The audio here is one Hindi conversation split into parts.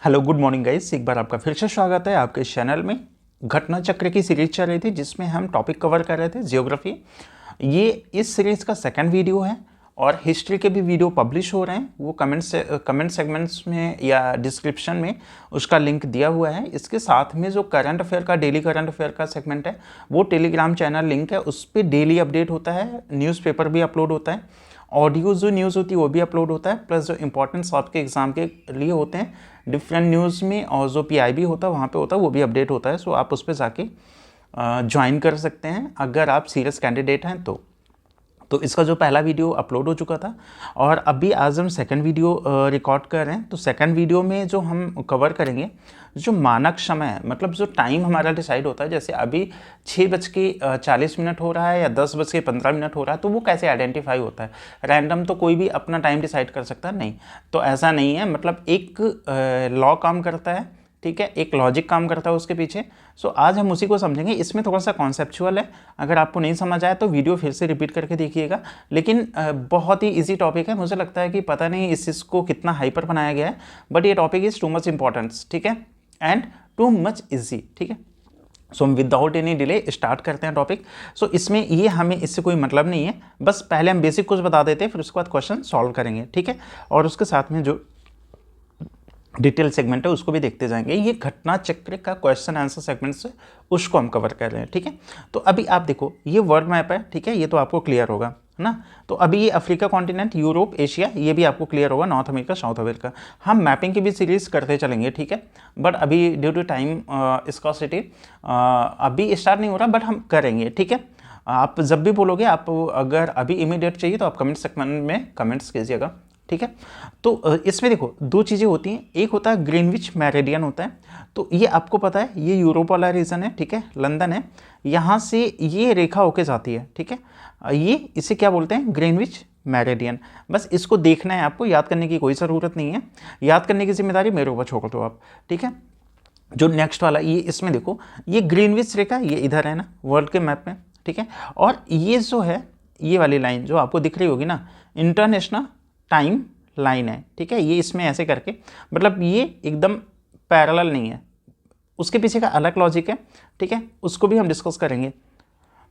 हेलो गुड मॉर्निंग गाइस, एक बार आपका फिर से स्वागत है आपके इस चैनल में। घटना चक्र की सीरीज चल रही थी जिसमें हम टॉपिक कवर कर रहे थे ज्योग्राफी। ये इस सीरीज का सेकंड वीडियो है और हिस्ट्री के भी वीडियो पब्लिश हो रहे हैं। वो कमेंट सेगमेंट्स में या डिस्क्रिप्शन में उसका लिंक दिया हुआ है। इसके साथ में जो करंट अफेयर का डेली करंट अफेयर का सेगमेंट है वो टेलीग्राम चैनल लिंक है, उस पर डेली अपडेट होता है। न्यूज़पेपर भी अपलोड होता है, ऑडियो जो न्यूज़ होती है वो भी अपलोड होता है, प्लस जो इंपॉर्टेंट्स आपके एग्जाम के लिए होते हैं डिफरेंट न्यूज़ में, और जो पीआईबी होता है वहाँ पे होता है वो भी अपडेट होता है। सो आप उस पर जाके ज्वाइन कर सकते हैं अगर आप सीरियस कैंडिडेट हैं तो इसका जो पहला वीडियो अपलोड हो चुका था और अभी आज हम सेकंड वीडियो रिकॉर्ड कर रहे हैं। तो सेकंड वीडियो में जो हम कवर करेंगे जो मानक समय है, मतलब जो टाइम हमारा डिसाइड होता है, जैसे अभी 6:40 हो रहा है या 10:15 हो रहा है, तो वो कैसे आइडेंटिफाई होता है। रैंडम तो कोई भी अपना टाइम डिसाइड कर सकता है नहीं, तो ऐसा नहीं है। मतलब एक लॉ काम करता है, ठीक है, एक लॉजिक काम करता है उसके पीछे। सो आज हम उसी को समझेंगे। इसमें थोड़ा सा कॉन्सेप्चुअल है, अगर आपको नहीं समझ आया तो वीडियो फिर से रिपीट करके देखिएगा। लेकिन बहुत ही इजी टॉपिक है। मुझे लगता है कि पता नहीं इस चीज़ को कितना हाइपर बनाया गया है, बट ये topic is too much importance, ठीक है, एंड टू मच इजी, ठीक है। सो हम विदाउट एनी डिले स्टार्ट करते हैं टॉपिक। सो इसमें ये हमें इससे कोई मतलब नहीं है, बस पहले हम बेसिक कुछ बता देते हैं, फिर उसके बाद क्वेश्चन सॉल्व करेंगे, ठीक है। और उसके साथ में जो डिटेल सेगमेंट है उसको भी देखते जाएंगे। ये घटना चक्र का क्वेश्चन आंसर सेगमेंट से उसको हम कवर कर रहे हैं, ठीक है। तो अभी आप देखो ये वर्ल्ड मैप है, ठीक है, ये तो आपको क्लियर होगा ना। तो अभी ये अफ्रीका कॉन्टिनेंट, यूरोप, एशिया, ये भी आपको क्लियर होगा, नॉर्थ अमेरिका, साउथ अमेरिका। हम मैपिंग की भी सीरीज करते चलेंगे, ठीक है, बट अभी ड्यू टू टाइम स्कॉसिटी अभी स्टार्ट नहीं हो रहा, बट हम करेंगे, ठीक है। आप जब भी बोलोगे, आप अगर अभी इमीडिएट चाहिए तो आप कमेंट सेक्शन में कमेंट्स कीजिएगा, ठीक है। तो इसमें देखो दो चीज़ें होती हैं, एक होता है ग्रीनविच मेरिडियन होता है। तो ये आपको पता है, ये यूरोप वाला रीजन है, ठीक है, लंदन है, यहाँ से ये रेखा होके जाती है, ठीक है। ये इसे क्या बोलते हैं, ग्रीनविच मेरिडियन। बस इसको देखना है आपको, याद करने की कोई ज़रूरत नहीं है। याद करने की जिम्मेदारी मेरे ऊपर छोड़ दो आप, ठीक है। जो नेक्स्ट वाला ये, इसमें देखो ये ग्रीनविच रेखा ये इधर है ना वर्ल्ड के मैप में, ठीक है। और ये जो है ये वाली लाइन जो आपको दिख रही होगी ना, इंटरनेशनल टाइम लाइन है, ठीक है। ये इसमें ऐसे करके, मतलब ये एकदम पैरेलल नहीं है, उसके पीछे का अलग लॉजिक है, ठीक है, उसको भी हम डिस्कस करेंगे।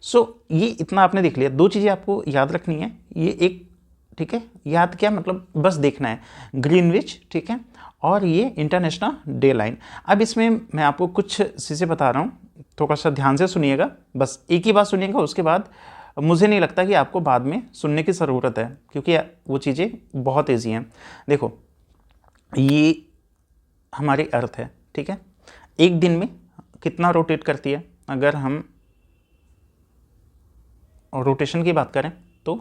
सो ये इतना आपने देख लिया। दो चीज़ें आपको याद रखनी है, ये एक, ठीक है, याद क्या मतलब बस देखना है, ग्रीनविच, ठीक है, और ये इंटरनेशनल डे लाइन। अब इसमें मैं आपको कुछ चीज़ें बता रहा हूँ, थोड़ा सा ध्यान से सुनिएगा, बस एक ही बात सुनिएगा, उसके बाद मुझे नहीं लगता कि आपको बाद में सुनने की ज़रूरत है, क्योंकि वो चीज़ें बहुत ईजी हैं। देखो ये हमारी अर्थ है, ठीक है, एक दिन में कितना रोटेट करती है, अगर हम रोटेशन की बात करें तो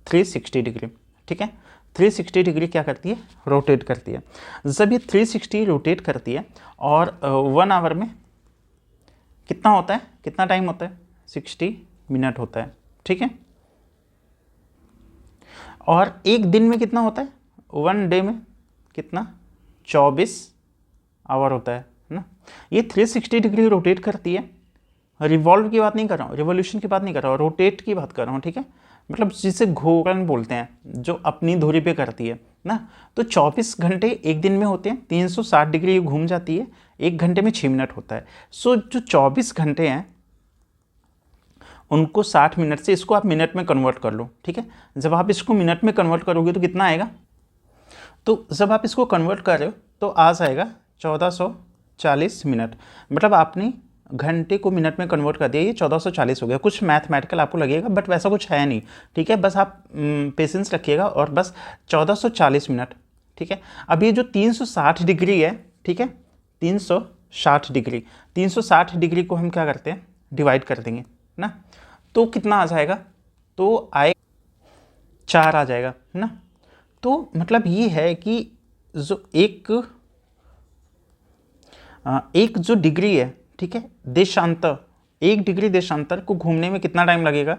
360 डिग्री, ठीक है। 360 डिग्री क्या करती है, रोटेट करती है। जब ये 360 रोटेट करती है और 1 आवर में कितना होता है, कितना टाइम होता है, 60 मिनट होता है, ठीक है। और एक दिन में कितना होता है, 1 डे में कितना, 24 आवर होता है ना। ये 360 डिग्री रोटेट करती है। रिवॉल्व की बात नहीं कर रहा हूँ, रिवोल्यूशन की बात नहीं कर रहा हूँ, रोटेट की बात कर रहा हूँ, ठीक है। मतलब जिसे घूर्णन बोलते हैं, जो अपनी धुरी पे करती है ना। तो 24 घंटे एक दिन में होते हैं, 360 डिग्री घूम जाती है, 1 घंटे में 6 मिनट होता है। सो जो 24 घंटे हैं उनको 60 मिनट से, इसको आप मिनट में कन्वर्ट कर लो, ठीक है। जब आप इसको मिनट में कन्वर्ट करोगे तो कितना आएगा, तो जब आप इसको कन्वर्ट कर रहे हो तो आ जाएगा 1440 मिनट। मतलब आपने घंटे को मिनट में कन्वर्ट कर दिया, ये 1440 हो गया। कुछ मैथमेटिकल आपको लगेगा बट वैसा कुछ है नहीं, ठीक है। बस आप पेशेंस रखिएगा और बस 1440 मिनट, ठीक है। अब ये जो 360 डिग्री है, ठीक है, 360 डिग्री, 360 डिग्री को हम क्या करते हैं, डिवाइड कर देंगे ना, तो कितना आ जाएगा, तो आए 4 आ जाएगा ना। तो मतलब ये है कि जो एक जो डिग्री है, ठीक है, देशांतर, 1 डिग्री देशांतर को घूमने में कितना टाइम लगेगा,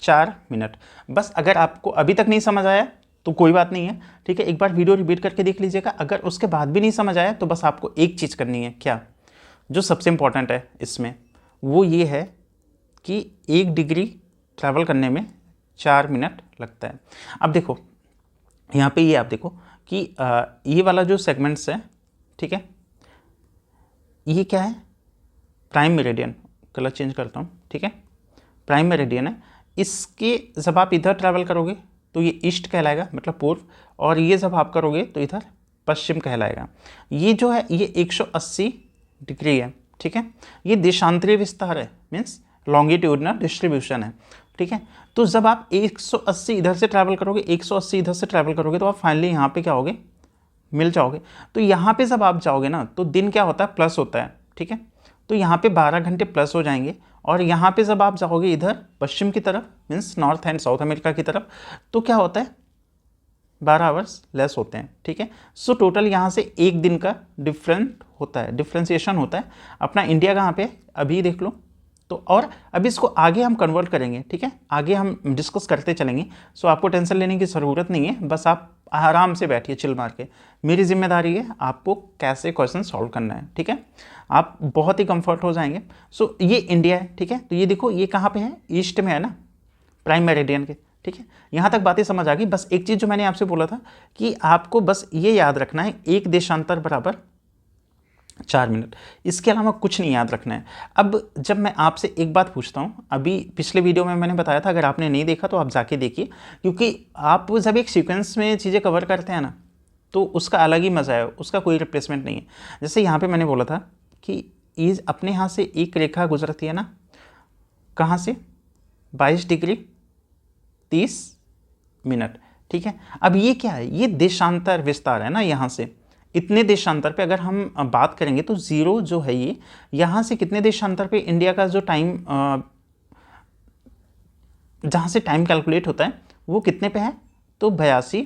4 मिनट। बस अगर आपको अभी तक नहीं समझ आया तो कोई बात नहीं है, ठीक है, एक बार वीडियो रिपीट करके देख लीजिएगा। अगर उसके बाद भी नहीं समझ आया तो बस आपको एक चीज़ करनी है, क्या, जो सबसे इंपॉर्टेंट है इसमें, वो ये है कि 1 डिग्री ट्रैवल करने में 4 मिनट लगता है। अब देखो यहाँ पे ये आप देखो कि ये वाला जो सेगमेंट्स है, ठीक है, ये क्या है, प्राइम मेरिडियन, कलर चेंज करता हूँ, ठीक है, प्राइम मेरिडियन है। इसके जब आप इधर ट्रैवल करोगे तो ये ईस्ट कहलाएगा, मतलब पूर्व, और ये जब आप करोगे तो इधर पश्चिम कहलाएगा। ये जो है ये 180 डिग्री है, ठीक है, ये देशांतरीय विस्तार है, मीन्स लॉन्गिट्यूडनल डिस्ट्रीब्यूशन है, ठीक है। तो जब आप 180 इधर से ट्रैवल करोगे, 180 इधर से ट्रैवल करोगे, तो आप फाइनली यहाँ पे क्या होगे, मिल जाओगे। तो यहाँ पे जब आप जाओगे ना तो दिन क्या होता है, प्लस होता है, ठीक है। तो यहाँ पे 12 घंटे प्लस हो जाएंगे, और यहाँ पे जब आप जाओगे इधर पश्चिम की तरफ, means north and south America की तरफ, तो क्या होता है, 12 आवर्स लेस होते हैं, ठीक है। सो टोटल यहाँ से एक दिन का डिफरेंट होता है, डिफ्रेंसिएशन होता है। अपना इंडिया कहाँ पे अभी देख लो। तो और अभी इसको आगे हम कन्वर्ट करेंगे, ठीक है, आगे हम डिस्कस करते चलेंगे। सो आपको टेंशन लेने की ज़रूरत नहीं है, बस आप आराम से बैठिए चिल मार के। मेरी जिम्मेदारी है आपको कैसे क्वेश्चन सॉल्व करना है, ठीक है, आप बहुत ही कंफर्ट हो जाएंगे। सो ये इंडिया है, ठीक है, तो ये देखो ये कहाँ पे है, ईस्ट में है ना, प्राइम मेरिडियन के, ठीक है। यहाँ तक बातें समझ आ गई। बस एक चीज़ जो मैंने आपसे बोला था कि आपको बस ये याद रखना है, एक देशांतर बराबर 4 मिनट, इसके अलावा कुछ नहीं याद रखना है। अब जब मैं आपसे एक बात पूछता हूँ, अभी पिछले वीडियो में मैंने बताया था, अगर आपने नहीं देखा तो आप जाके देखिए, क्योंकि आप जब एक सीक्वेंस में चीज़ें कवर करते हैं ना तो उसका अलग ही मज़ा है, उसका कोई रिप्लेसमेंट नहीं है। जैसे यहाँ पे मैंने बोला था कि इस अपने यहाँ से एक रेखा गुजरती है ना, कहाँ से, 22 डिग्री 30 मिनट, ठीक है। अब ये क्या है, ये देशांतर विस्तार है ना, यहाँ से इतने देशांतर पे अगर हम बात करेंगे तो जीरो जो है ये यहाँ से कितने देशांतर पे इंडिया का जो टाइम, जहाँ से टाइम कैलकुलेट होता है वो कितने पे है, तो 82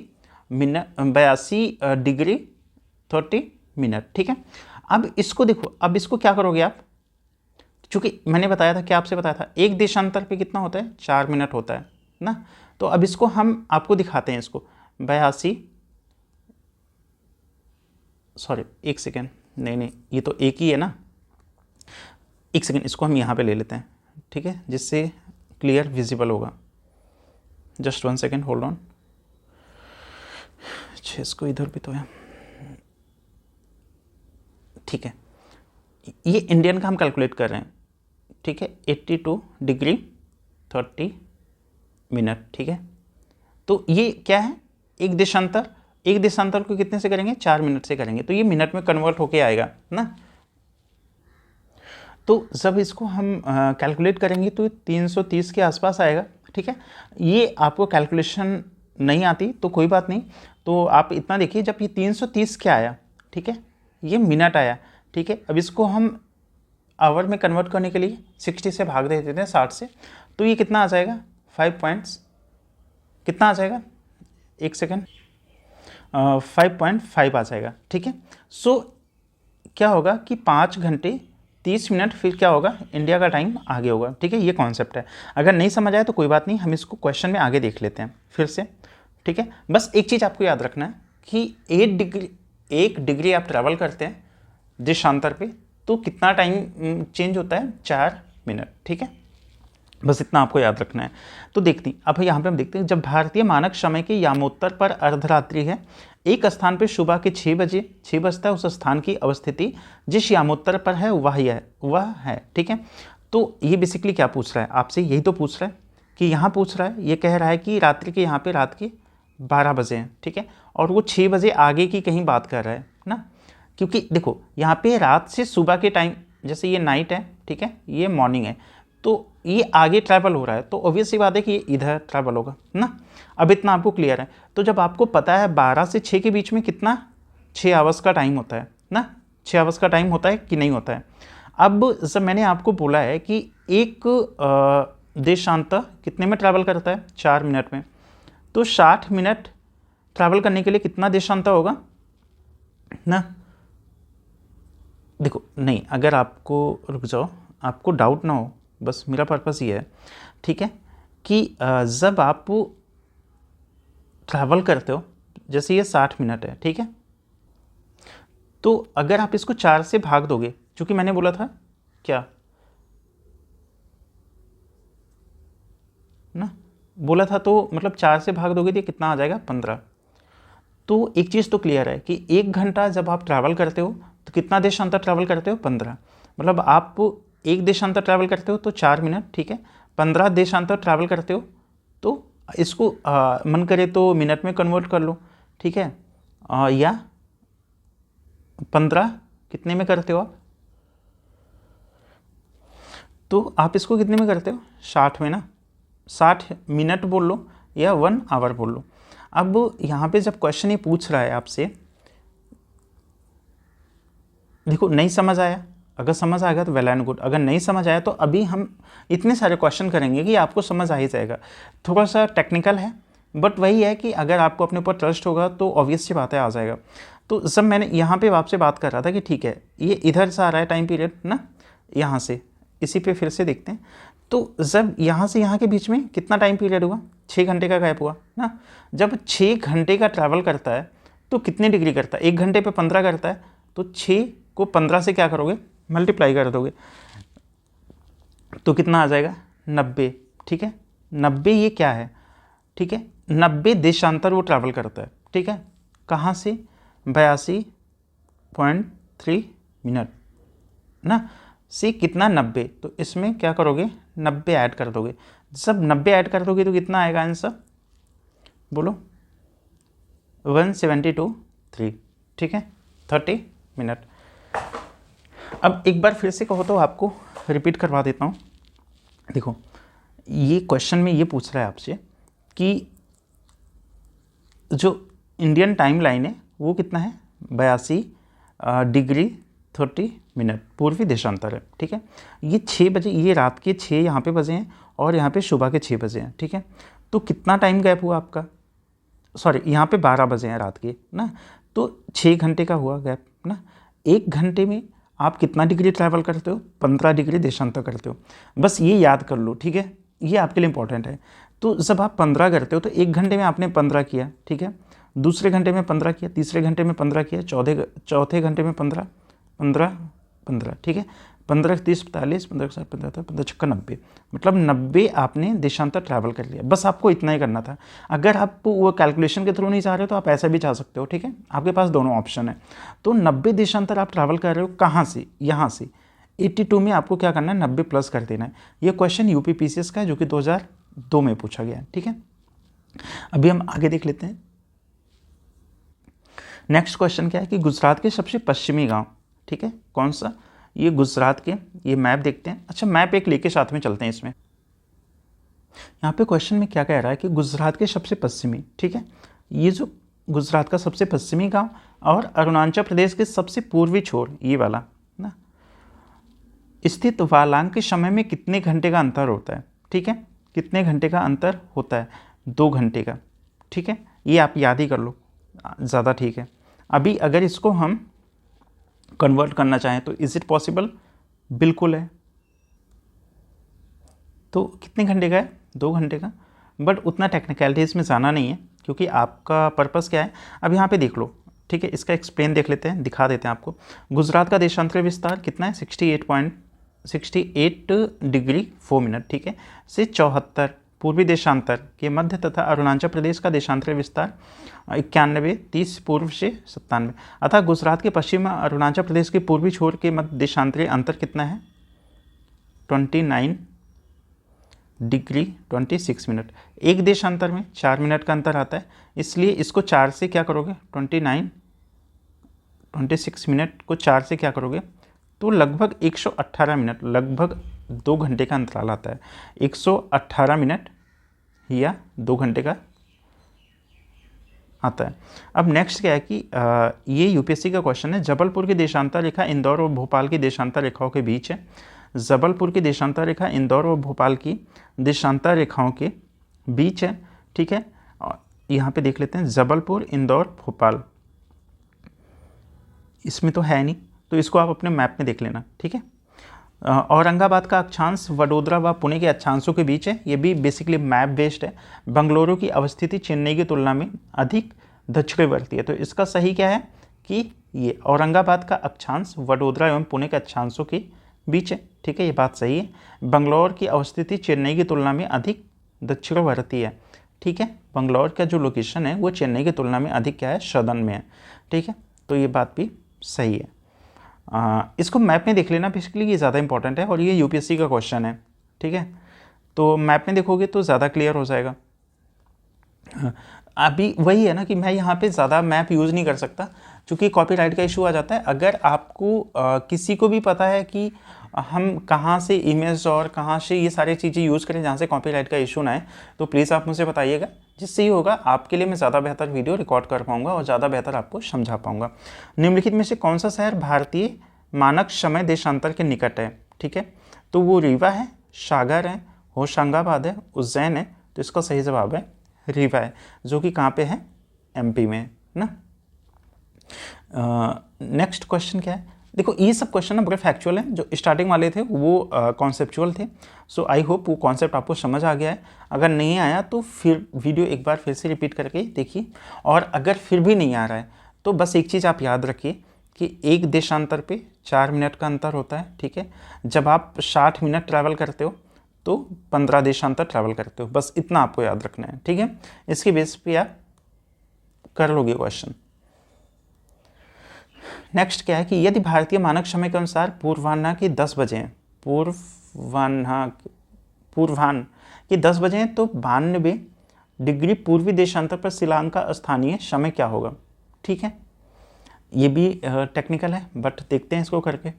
डिग्री 30 मिनट, ठीक है। अब इसको देखो, अब इसको क्या करोगे आप, चूँकि मैंने बताया था, क्या आपसे बताया था, एक देशांतर पे कितना होता है, 4 मिनट होता है ना। तो अब इसको हम आपको दिखाते हैं, इसको 82, सॉरी एक सेकेंड, नहीं ये तो एक ही है ना, एक सेकेंड, इसको हम यहाँ पे ले लेते हैं, ठीक है, जिससे क्लियर विजिबल होगा। Just 1 second, hold on. इसको इधर भी तो है, ठीक है, ये इंडियन का हम कैलकुलेट कर रहे हैं, ठीक है, 82 डिग्री 30 मिनट, ठीक है। तो ये क्या है, एक देशांतर, एक देशांतर को कितने से करेंगे, 4 मिनट से करेंगे, तो ये मिनट में कन्वर्ट होके आएगा ना। तो जब इसको हम कैलकुलेट करेंगे तो 330 के आसपास आएगा, ठीक है। ये आपको कैलकुलेशन नहीं आती तो कोई बात नहीं, तो आप इतना देखिए, जब ये 330 क्या आया, ठीक है, ये मिनट आया, ठीक है। अब इसको हम आवर में कन्वर्ट करने के लिए 60 से भाग दे देते हैं, 60 से, तो ये कितना आ जाएगा, 5 पॉइंट्स, कितना आ जाएगा, एक सेकेंड, 5.5 आ जाएगा, ठीक है। सो क्या होगा कि 5 घंटे 30 मिनट, फिर क्या होगा, इंडिया का टाइम आगे होगा, ठीक है। ये कॉन्सेप्ट है, अगर नहीं समझ आए तो कोई बात नहीं, हम इसको क्वेश्चन में आगे देख लेते हैं फिर से, ठीक है। बस एक चीज़ आपको याद रखना है कि 1 डिग्री आप ट्रैवल करते हैं देशांतर पे तो कितना टाइम चेंज होता है, 4 मिनट, ठीक है। बस इतना आपको याद रखना है। तो अब यहाँ पे हम देखते हैं, जब भारतीय मानक समय के यामोत्तर पर अर्धरात्रि है, एक स्थान पे सुबह के 6 बजता है, उस स्थान की अवस्थिति जिस यामोत्तर पर है वह है, ठीक है। तो ये बेसिकली क्या पूछ रहा है आपसे, यही तो पूछ रहा है कि यहाँ पूछ रहा है, ये कह रहा है कि रात्रि के यहाँ पे रात के 12 बजे हैं, ठीक है, और वो 6 बजे आगे की कहीं बात कर रहा है ना, क्योंकि देखो यहाँ पे रात से सुबह के टाइम, जैसे ये नाइट है, ठीक है, ये मॉर्निंग है, तो ये आगे ट्रैवल हो रहा है, तो ऑब्वियस सी बात है कि ये इधर ट्रैवल होगा ना। अब इतना आपको क्लियर है। तो जब आपको पता है 12 से 6 के बीच में कितना, 6 आवर्स का टाइम होता है ना, 6 आवर्स का टाइम होता है कि नहीं होता है। अब जब मैंने आपको बोला है कि एक देशांतर कितने में ट्रैवल करता है, 4 मिनट में, तो 60 मिनट ट्रैवल करने के लिए कितना देशांतर होगा ना। देखो नहीं, अगर आपको, रुक जाओ, आपको डाउट ना हो, बस मेरा पर्पस ये है, ठीक है, कि जब आप ट्रैवल करते हो, जैसे ये 60 मिनट है, ठीक है, तो अगर आप इसको 4 से भाग दोगे, क्योंकि मैंने बोला था क्या ना, बोला था, तो मतलब 4 से भाग दोगे तो कितना आ जाएगा, 15। तो एक चीज़ तो क्लियर है कि 1 घंटा जब आप ट्रैवल करते हो तो कितना देशांतर ट्रैवल करते हो? 15। मतलब आप एक देशांतर ट्रैवल करते हो तो 4 मिनट, ठीक है। 15 देशांतर ट्रैवल करते हो तो इसको मन करे तो मिनट में कन्वर्ट कर लो, ठीक है। या 15 कितने में करते हो आप? तो आप इसको कितने में करते हो? 60 में ना। 60 मिनट बोल लो या 1 आवर बोल लो। अब यहाँ पे जब क्वेश्चन ये पूछ रहा है आपसे, देखो नहीं समझ आया, अगर समझ आ गया तो वेल एंड गुड, अगर नहीं समझ आया तो अभी हम इतने सारे क्वेश्चन करेंगे कि आपको समझ आ ही जाएगा। थोड़ा सा टेक्निकल है बट वही है कि अगर आपको अपने ऊपर ट्रस्ट होगा तो ऑब्वियस सी बात है आ जाएगा। तो जब मैंने यहाँ पे आपसे बात कर रहा था कि ठीक है ये इधर से आ रहा है टाइम पीरियड ना, यहाँ से, इसी पे फिर से देखते हैं। तो जब यहाँ से यहाँ के बीच में कितना टाइम पीरियड हुआ? 6 घंटे का गैप हुआ ना। जब 6 घंटे का ट्रैवल करता है तो कितने डिग्री करता है? 1 घंटे पे 15 करता है, तो 6 को 15 से क्या करोगे? मल्टीप्लाई कर दोगे तो कितना आ जाएगा? 90, ठीक है। 90 ये क्या है? ठीक है, 90 देशांतर वो ट्रैवल करता है, ठीक है। कहाँ से? 82.3 मिनट ना, से कितना? 90। तो इसमें क्या करोगे? 90 ऐड कर दोगे। जब 90 ऐड कर दोगे तो कितना आएगा आंसर? बोलो। 172.3, ठीक है, 30 मिनट। अब एक बार फिर से कहो तो आपको रिपीट करवा देता हूँ। देखो ये क्वेश्चन में ये पूछ रहा है आपसे कि जो इंडियन टाइम लाइन है वो कितना है? 82 डिग्री 30 मिनट पूर्वी देशांतर है, ठीक है। ये 6 बजे, ये रात के 6 यहाँ पे बजे हैं और यहाँ पे सुबह के 6 बजे हैं, ठीक है। तो कितना टाइम गैप हुआ आपका? सॉरी, यहाँ पे 12 बजे हैं रात के ना, तो 6 घंटे का हुआ गैप ना। 1 घंटे में आप कितना डिग्री ट्रैवल करते हो? 15 डिग्री देशांतर करते हो। बस ये याद कर लो, ठीक है, ये आपके लिए इंपॉर्टेंट है। तो जब आप 15 करते हो तो 1 घंटे में आपने 15 किया, ठीक है। दूसरे घंटे में 15 किया, तीसरे घंटे में 15 किया, चौथे घंटे में 15, 15, ठीक है। 15, 30, 45, 15, 60, 15, 15, 56, 90, मतलब 90 आपने देशांतर ट्रैवल कर लिया। बस आपको इतना ही करना था। अगर आप वो कैलकुलेशन के थ्रू नहीं चाह रहे हो तो आप ऐसा भी चाह सकते हो, ठीक है। आपके पास दोनों ऑप्शन है। तो 90 देशांतर आप ट्रैवल कर रहे हो, कहाँ से? यहाँ से। 82 में आपको क्या करना है? 90 प्लस कर देना है। ये क्वेश्चन यूपी पीसीएस का है जो कि 2002 में पूछा गया है, ठीक है। अभी हम आगे देख लेते हैं। नेक्स्ट क्वेश्चन क्या है कि गुजरात के सबसे पश्चिमी गांव, ठीक है, कौन सा? ये गुजरात के, ये मैप देखते हैं। अच्छा, मैप एक लेके साथ में चलते हैं इसमें। यहाँ पे क्वेश्चन में क्या कह रहा है कि गुजरात के सबसे पश्चिमी, ठीक है, ये जो गुजरात का सबसे पश्चिमी गांव और अरुणाचल प्रदेश के सबसे पूर्वी छोर, ये वाला ना, स्थित वालांग के समय में कितने घंटे का अंतर होता है? ठीक है, कितने घंटे का अंतर होता है? 2 घंटे का, ठीक है। ये आप याद ही कर लो, ज़्यादा ठीक है। अभी अगर इसको हम कन्वर्ट करना चाहें तो इज़ इट पॉसिबल? बिल्कुल है। तो कितने घंटे का है? 2 घंटे का। बट उतना टेक्निकलिटीज़ में जाना नहीं है क्योंकि आपका पर्पस क्या है। अब यहाँ पे देख लो, ठीक है, इसका एक्सप्लेन देख लेते हैं, दिखा देते हैं आपको। गुजरात का देशांतरी विस्तार कितना है? 68 डिग्री 4 मिनट, ठीक है, से 74 पूर्वी देशांतर के मध्य तथा अरुणाचल प्रदेश का देशांतरी विस्तार 91 30 पूर्व से 97। अतः गुजरात के पश्चिम में अरुणाचल प्रदेश के पूर्वी छोर के मध्य देशांतरी अंतर कितना है? 29 डिग्री 26 मिनट। एक देशांतर में 4 मिनट का अंतर आता है, इसलिए इसको 4 से क्या करोगे? 26 मिनट को 4 से क्या करोगे? तो लगभग 118 मिनट, लगभग 2 घंटे का अंतराल आता है। 118 मिनट या 2 घंटे का आता है। अब नेक्स्ट क्या है कि ये यूपीएससी का क्वेश्चन है। जबलपुर की देशांतर रेखा इंदौर और भोपाल की देशांतर रेखाओं के बीच है। जबलपुर की देशांतर रेखा इंदौर और भोपाल की देशांतर रेखाओं के बीच है, ठीक है। यहाँ पे देख लेते हैं, जबलपुर, इंदौर, भोपाल, इसमें तो है नहीं, तो इसको आप अपने मैप में देख लेना, ठीक है। औरंगाबाद का अक्षांश वडोदरा व पुणे के अक्षांशों के बीच है। ये भी बेसिकली मैप बेस्ड है। बेंगलुरु की अवस्थिति चेन्नई की तुलना में अधिक दक्षिणवर्ती है। तो इसका सही क्या है कि ये औरंगाबाद का अक्षांश वडोदरा एवं पुणे के अक्षांशों के बीच है, ठीक है, ये बात सही है। बेंगलौर की अवस्थिति चेन्नई की तुलना में अधिक दक्षिणवर्ती है, ठीक है। बेंगलौर का जो लोकेशन है वो चेन्नई की तुलना में अधिक क्या है? सदर्न में है, ठीक है, तो ये बात भी सही है। इसको मैप में देख लेना, बेसिकली ये ज़्यादा इंपॉर्टेंट है और ये यूपीएससी का क्वेश्चन है, ठीक है। तो मैप में देखोगे तो ज़्यादा क्लियर हो जाएगा। अभी वही है ना कि मैं यहाँ पे ज़्यादा मैप यूज़ नहीं कर सकता क्योंकि कॉपीराइट का इशू आ जाता है। अगर आपको किसी को भी पता है कि हम कहाँ से इमेज और कहाँ से ये सारी चीज़ें यूज़ करें जहाँ से कॉपीराइट का इशू ना आए, तो प्लीज़ आप मुझे बताइएगा, जिससे ये होगा आपके लिए मैं ज़्यादा बेहतर वीडियो रिकॉर्ड कर पाऊँगा और ज़्यादा बेहतर आपको समझा पाऊँगा। निम्नलिखित में से कौन सा शहर भारतीय मानक समय देशांतर के निकट है, ठीक है। तो वो रीवा है, सागर है, होशंगाबाद है, उज्जैन है। तो इसका सही जवाब है रीवा है, जो कि कहाँ पे है, एमपी में है ना। नेक्स्ट क्वेश्चन क्या है, देखो ये सब क्वेश्चन ना बड़े फैक्चुअल हैं, जो स्टार्टिंग वाले थे वो कॉन्सेप्चुअल थे। सो आई होप वो कॉन्सेप्ट आपको समझ आ गया है। अगर नहीं आया तो फिर वीडियो एक बार फिर से रिपीट करके देखिए, और अगर फिर भी नहीं आ रहा है तो बस एक चीज़ आप याद रखिए कि एक देशांतर पे 4 मिनट का अंतर होता है, ठीक है। जब आप 60 मिनट ट्रैवल करते हो तो 15 देशांतर ट्रैवल करते हो, बस इतना आपको याद रखना है, ठीक है। इसके बेस पे आप कर लोगे क्वेश्चन। नेक्स्ट क्या है कि यदि भारतीय मानक समय के अनुसार पूर्वाह्न के 10 बजे हैं, पूर्वाह्न के 10 बजे हैं, तो 92 डिग्री पूर्वी देशांतर पर शिलांग का स्थानीय समय क्या होगा, ठीक है। ये भी टेक्निकल है बट देखते हैं इसको करके।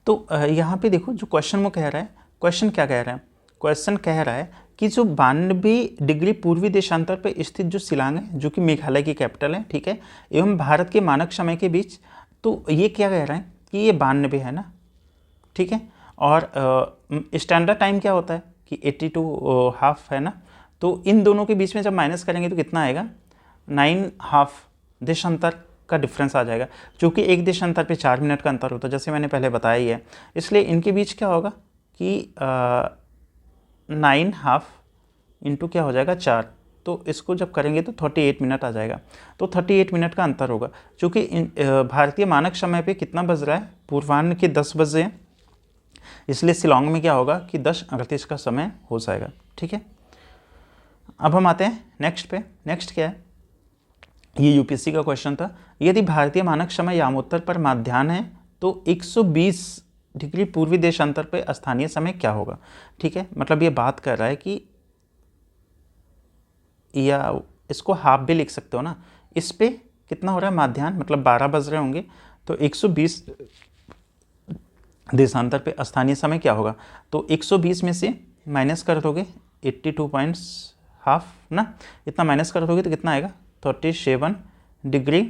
तो यहाँ पे देखो जो क्वेश्चन वो कह रहा है, क्वेश्चन क्या कह रहा है, क्वेश्चन कह रहा है कि जो 92 डिग्री पूर्वी देशांतर पर स्थित जो शिलांग है, जो कि मेघालय की कैपिटल है, ठीक है, एवं भारत के मानक समय के बीच, तो ये क्या कह रहा है कि ये 92 है ना, ठीक है। और स्टैंडर्ड टाइम क्या होता है कि 82 हाफ है ना। तो इन दोनों के बीच में जब माइनस करेंगे तो कितना आएगा, 9 हाफ देशांतर का डिफरेंस आ जाएगा। क्योंकि एक देशांतर पे 4 मिनट का अंतर होता है, जैसे मैंने पहले बताया ही है, इसलिए इनके बीच क्या होगा कि 9 हाफ इंटू क्या हो जाएगा 4, तो इसको जब करेंगे तो 38 मिनट आ जाएगा। तो 38 मिनट का अंतर होगा। चूँकि भारतीय मानक समय पे कितना बज रहा है, पूर्वाह्न के 10 बजे हैं, इसलिए शिलांग में क्या होगा कि 10:38 का समय हो जाएगा, ठीक है। अब हम आते हैं नेक्स्ट पे। नेक्स्ट क्या है, ये यूपीएससी का क्वेश्चन था। यदि भारतीय मानक समय यामोत्तर पर मध्याह्न है तो 120 डिग्री पूर्वी देशांतर पे स्थानीय समय क्या होगा, ठीक है। मतलब ये बात कर रहा है कि, या इसको हाफ भी लिख सकते हो ना, इस पे कितना हो रहा है मध्याह्न, मतलब 12 बज रहे होंगे, तो 120 देशांतर पे स्थानीय समय क्या होगा। तो 120 में से माइनस कर दोगे 82 पॉइंट्स हाफ ना, इतना माइनस कर दोगे तो कितना आएगा 37 डिग्री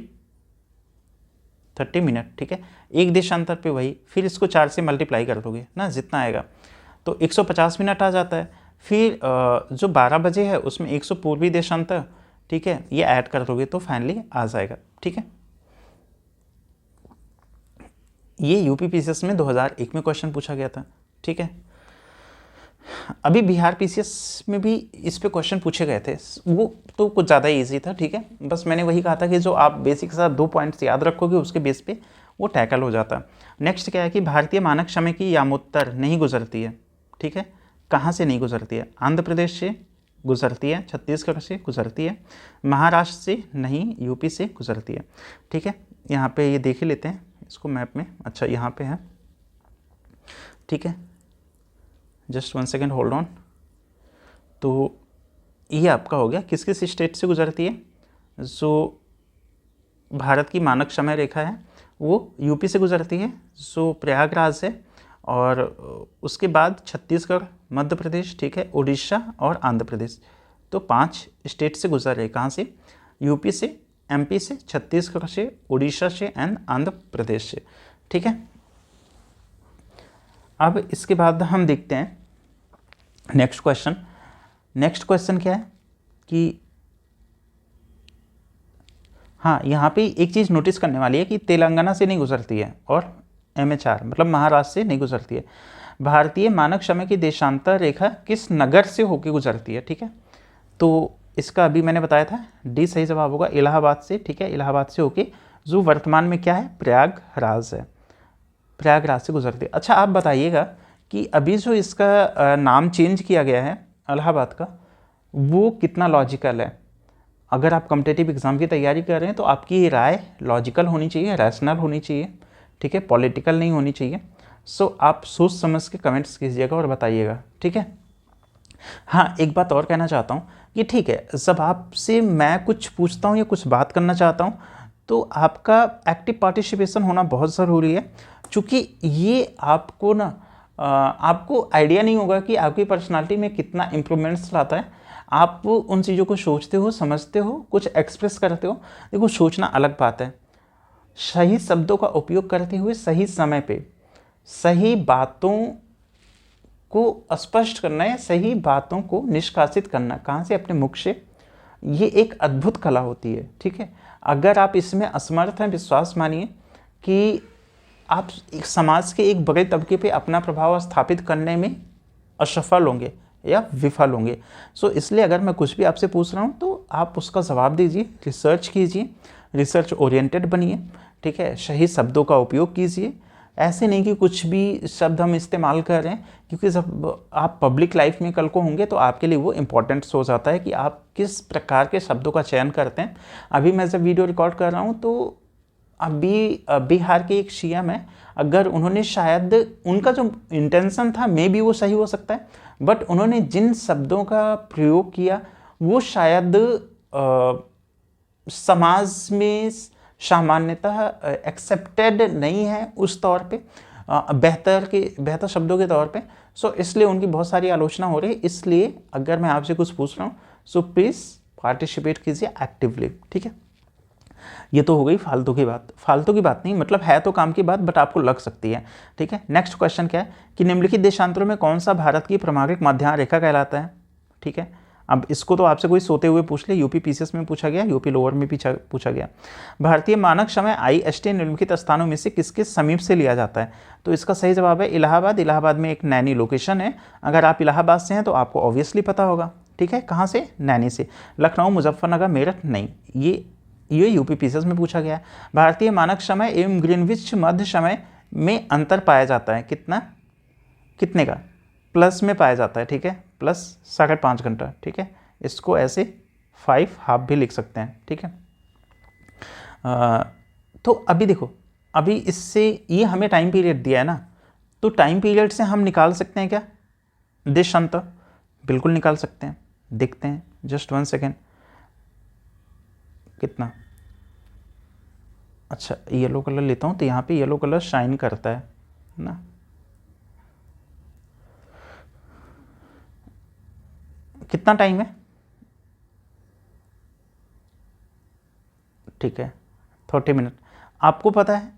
30 मिनट, ठीक है। एक देशांतर पे वही, फिर इसको 4 से मल्टीप्लाई कर दोगे ना, जितना आएगा तो 150 मिनट आ जाता है। फिर जो 12 बजे है उसमें 100 पूर्वी देशांतर, ठीक है, ये ऐड कर दोगे तो फाइनली आ जाएगा, ठीक है। ये यूपी पीसीएस में 2001 में क्वेश्चन पूछा गया था, ठीक है। अभी बिहार पीसीएस में भी इस पे क्वेश्चन पूछे गए थे, वो तो कुछ ज़्यादा इजी था, ठीक है। बस मैंने वही कहा था कि जो आप बेसिक के साथ 2 पॉइंट्स याद रखोगे उसके बेस पे वो टैकल हो जाता। नेक्स्ट क्या है कि भारतीय मानक समय की यामोत्तर नहीं गुजरती है, ठीक है। कहाँ से नहीं गुजरती है, आंध्र प्रदेश से गुजरती है, छत्तीसगढ़ से गुजरती है, महाराष्ट्र से नहीं, यूपी से गुजरती है, ठीक है। यहाँ पे ये देख ही लेते हैं इसको मैप में, अच्छा यहाँ पे है, ठीक है। Just 1 second hold on. तो ये आपका हो गया किस किस स्टेट से गुजरती है। जो भारत की मानक समय रेखा है वो यूपी से गुजरती है, जो प्रयागराज है, और उसके बाद छत्तीसगढ़, मध्य प्रदेश, ठीक है, उड़ीसा और आंध्र प्रदेश। तो 5 स्टेट से गुजर रहे, कहाँ से, यूपी से, एमपी से, छत्तीसगढ़ से, उड़ीसा से एंड आंध्र प्रदेश से, ठीक है। अब इसके बाद हम देखते हैं नेक्स्ट क्वेश्चन। नेक्स्ट क्वेश्चन क्या है कि, हाँ, यहाँ पे एक चीज़ नोटिस करने वाली है कि तेलंगाना से नहीं गुजरती है और MHR मतलब महाराष्ट्र से नहीं गुजरती है। भारतीय मानक समय की देशांतर रेखा किस नगर से होकर गुजरती है, ठीक है। तो इसका अभी मैंने बताया था, डी सही जवाब होगा, इलाहाबाद से, ठीक है। इलाहाबाद से होके जो वर्तमान में क्या है, प्रयागराज है, प्रयागराज से गुजरती है। अच्छा आप बताइएगा कि अभी जो इसका नाम चेंज किया गया है इलाहाबाद का, वो कितना लॉजिकल है। अगर आप कॉम्पिटिटिव एग्जाम की तैयारी कर रहे हैं तो आपकी ये राय लॉजिकल होनी चाहिए, रैशनल होनी चाहिए, ठीक है, पॉलिटिकल नहीं होनी चाहिए। सो आप सोच समझ के कमेंट्स कीजिएगा और बताइएगा, ठीक है। हाँ, एक बात और कहना चाहता हूँ कि ठीक है, जब आपसे मैं कुछ पूछता हूँ या कुछ बात करना चाहता हूँ तो आपका एक्टिव पार्टिसिपेशन होना बहुत ज़रूरी है, क्योंकि ये आपको ना आपको आइडिया नहीं होगा कि आपकी पर्सनालिटी में कितना इम्प्रूवमेंट्स लाता है। आप उन चीज़ों को सोचते हो, समझते हो, कुछ एक्सप्रेस करते हो। देखो, सोचना अलग बात है, सही शब्दों का उपयोग करते हुए सही समय पे सही बातों को स्पष्ट करना है, सही बातों को निष्कासित करना, कहाँ से, अपने मुख से। ये एक अद्भुत कला होती है, ठीक है। अगर आप इसमें असमर्थ हैं, विश्वास मानिए कि आप एक समाज के एक बड़े तबके पे अपना प्रभाव स्थापित करने में असफल होंगे या विफल होंगे। सो इसलिए अगर मैं कुछ भी आपसे पूछ रहा हूँ तो आप उसका जवाब दीजिए, रिसर्च कीजिए, रिसर्च ओरिएंटेड बनिए, ठीक है। सही शब्दों का उपयोग कीजिए, ऐसे नहीं कि कुछ भी शब्द हम इस्तेमाल कर रहे हैं, क्योंकि जब आप पब्लिक लाइफ में कल को होंगे तो आपके लिए वो इम्पोर्टेंट्स हो जाता है कि आप किस प्रकार के शब्दों का चयन करते हैं। अभी मैं जब वीडियो रिकॉर्ड कर रहा हूँ तो अभी बिहार के एक सीएम है, अगर उन्होंने शायद, उनका जो इंटेंशन था मे बी वो सही हो सकता है, बट उन्होंने जिन शब्दों का प्रयोग किया वो शायद समाज में सामान्यतः एक्सेप्टेड नहीं है उस तौर पे, बेहतर शब्दों के तौर पे। सो इसलिए उनकी बहुत सारी आलोचना हो रही है। इसलिए अगर मैं आपसे कुछ पूछ रहा हूँ सो प्लीज़ पार्टिसिपेट कीजिए एक्टिवली, ठीक है। ये तो हो गई फालतू की बात। फालतू की बात नहीं, मतलब है तो काम की बात, बट आपको लग सकती है, ठीक है। नेक्स्ट क्वेश्चन क्या है कि निम्नलिखित देशांतरों में कौन सा भारत की प्रमाणिक मध्याह्न रेखा कहलाता है, ठीक है। अब इसको तो आपसे कोई सोते हुए पूछ ले, यूपी पीसीएस में पूछा गया, यूपी लोअर में पूछा गया। भारतीय मानक समय IST निम्नलिखित स्थानों में से किसके समीप से लिया जाता है? तो इसका सही जवाब है इलाहाबाद। इलाहाबाद में एक नैनी लोकेशन है। अगर आप इलाहाबाद से हैं तो आपको ऑब्वियसली पता होगा, ठीक है। कहाँ से? नैनी से। लखनऊ, मुजफ्फरनगर, मेरठ नहीं, ये यूपी पीसीएस में पूछा गया है। भारतीय मानक समय एवं ग्रीनविच मध्य समय में अंतर पाया जाता है, कितने का? प्लस में पाया जाता है, ठीक है, प्लस 5.5 घंटा, ठीक है। इसको ऐसे 5 हाफ भी लिख सकते हैं, ठीक है। तो अभी देखो, अभी इससे ये हमें टाइम पीरियड दिया है ना, तो टाइम पीरियड से हम निकाल सकते हैं क्या देशांतर? बिल्कुल निकाल सकते हैं। देखते हैं, जस्ट 1 सेकेंड। कितना? अच्छा, येलो कलर लेता हूँ तो यहाँ पे येलो कलर शाइन करता है ना। कितना टाइम है? ठीक है, 30 मिनट। आपको पता है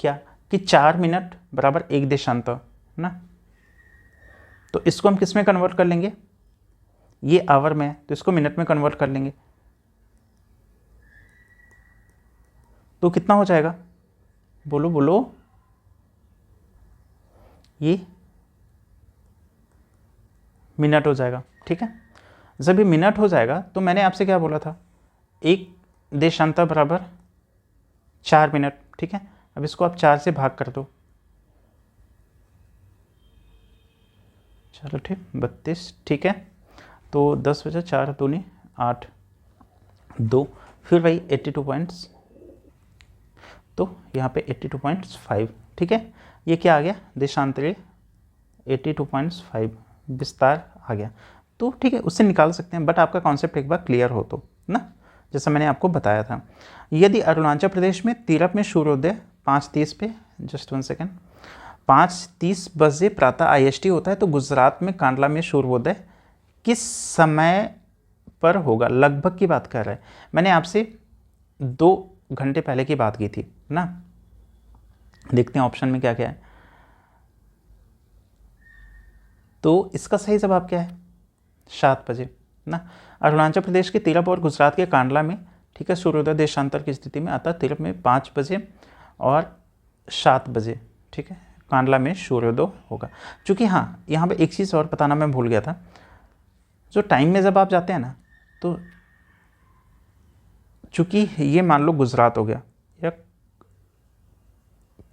क्या कि 4 मिनट बराबर 1 देशांतर ना। तो इसको हम किस में कन्वर्ट कर लेंगे? ये आवर में है तो इसको मिनट में कन्वर्ट कर लेंगे, तो कितना हो जाएगा? बोलो बोलो। ये मिनट हो जाएगा, ठीक है। जब ये मिनट हो जाएगा तो मैंने आपसे क्या बोला था, 1 देशांतर बराबर 4 मिनट, ठीक है। अब इसको आप 4 से भाग कर दो, चलो ठीक, 32, ठीक है। तो 10 बजे 4 दूनी 8, 2, फिर वही 82 पॉइंट्स, तो यहाँ पे 82.5, ठीक है। ये क्या आ गया? देशांतरीय 82.5 विस्तार आ गया, तो ठीक है, उससे निकाल सकते हैं। बट आपका कॉन्सेप्ट एक बार क्लियर हो तो ना, जैसा मैंने आपको बताया था। यदि अरुणाचल प्रदेश में तीरप में सूर्योदय 5:30 पे, जस्ट 1 सेकेंड, 5:30 बजे प्रातः IST होता है, तो गुजरात में कांडला में सूर्योदय किस समय पर होगा? लगभग की बात कर रहा है। मैंने आपसे 2 घंटे पहले की बात की थी ना। देखते हैं ऑप्शन में क्या क्या है। तो इसका सही जवाब क्या है? 7 बजे ना। अरुणाचल प्रदेश के तीरप और गुजरात के कांडला में, ठीक है, सूर्योदय देशांतर की स्थिति में आता है। तीरप में 5 बजे और 7 बजे, ठीक है, कांडला में सूर्योदय होगा। चूँकि हाँ, यहाँ पे एक चीज़ और बताना मैं भूल गया था, जो टाइम में जब आप जाते हैं ना, तो चूँकि ये मान लो गुजरात हो गया या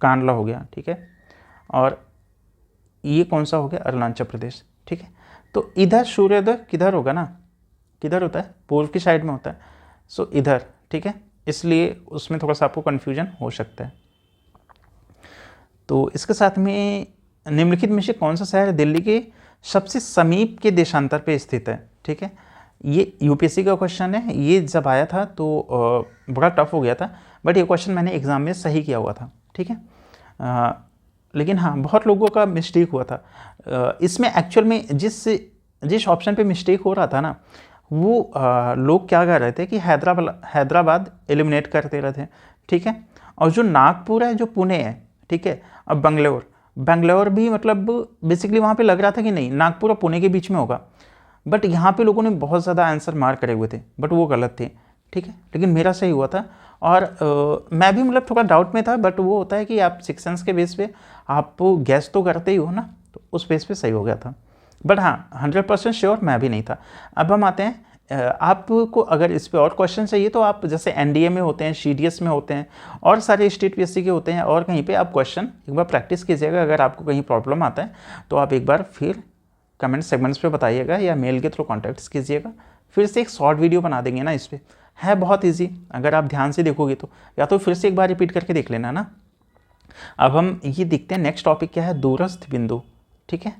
कांडला हो गया, ठीक है, और ये कौन सा हो गया? अरुणाचल प्रदेश, ठीक है। तो इधर सूर्योदय किधर होगा ना, किधर होता है? पूर्व की साइड में होता है, सो इधर, ठीक है। इसलिए उसमें थोड़ा सा आपको कन्फ्यूजन हो सकता है। तो इसके साथ में निम्नलिखित में से कौन सा शहर दिल्ली के सबसे समीप के देशांतर पे स्थित है? ठीक है, ये यूपीएससी का क्वेश्चन है। ये जब आया था तो बड़ा टफ हो गया था, बट ये क्वेश्चन मैंने एग्ज़ाम में सही किया हुआ था। ठीक है, लेकिन हाँ, बहुत लोगों का मिस्टेक हुआ था। इसमें एक्चुअल में जिस ऑप्शन पे मिस्टेक हो रहा था ना, वो लोग क्या कर रहे थे कि हैदराबाद एलिमिनेट करते रहे थे। ठीक है, और जो नागपुर है, जो पुणे है, ठीक है, अब बेंगलोर भी मतलब बेसिकली वहाँ पे लग रहा था कि नहीं, नागपुर और पुणे के बीच में होगा, बट यहाँ पे लोगों ने बहुत ज़्यादा आंसर मार्क करे हुए थे, बट वो गलत थे। ठीक है, लेकिन मेरा सही हुआ था। और मैं भी मतलब थोड़ा डाउट में था, बट वो होता है कि आप सिक्स सेंस के बेस पे आप गैस तो करते ही हो ना, तो उस बेस पे सही हो गया था। बट हाँ, 100% श्योर मैं भी नहीं था। अब हम आते हैं, आपको अगर इस पे और क्वेश्चन चाहिए तो आप जैसे एनडीए में होते हैं, सीडीएस में होते हैं, और सारे स्टेट पीएससी के होते हैं, और कहीं पे आप क्वेश्चन एक बार प्रैक्टिस कीजिएगा। अगर आपको कहीं प्रॉब्लम आता है तो आप एक बार फिर कमेंट सेगमेंट्स पे बताइएगा या मेल के थ्रू कॉन्टैक्ट्स कीजिएगा। फिर से एक शॉर्ट वीडियो बना देंगे ना, इस पर है बहुत ईजी, अगर आप ध्यान से देखोगे तो, या तो फिर से एक बार रिपीट करके देख लेना ना। अब हम ये देखते हैं नेक्स्ट टॉपिक क्या है, दूरस्थ बिंदु। ठीक है,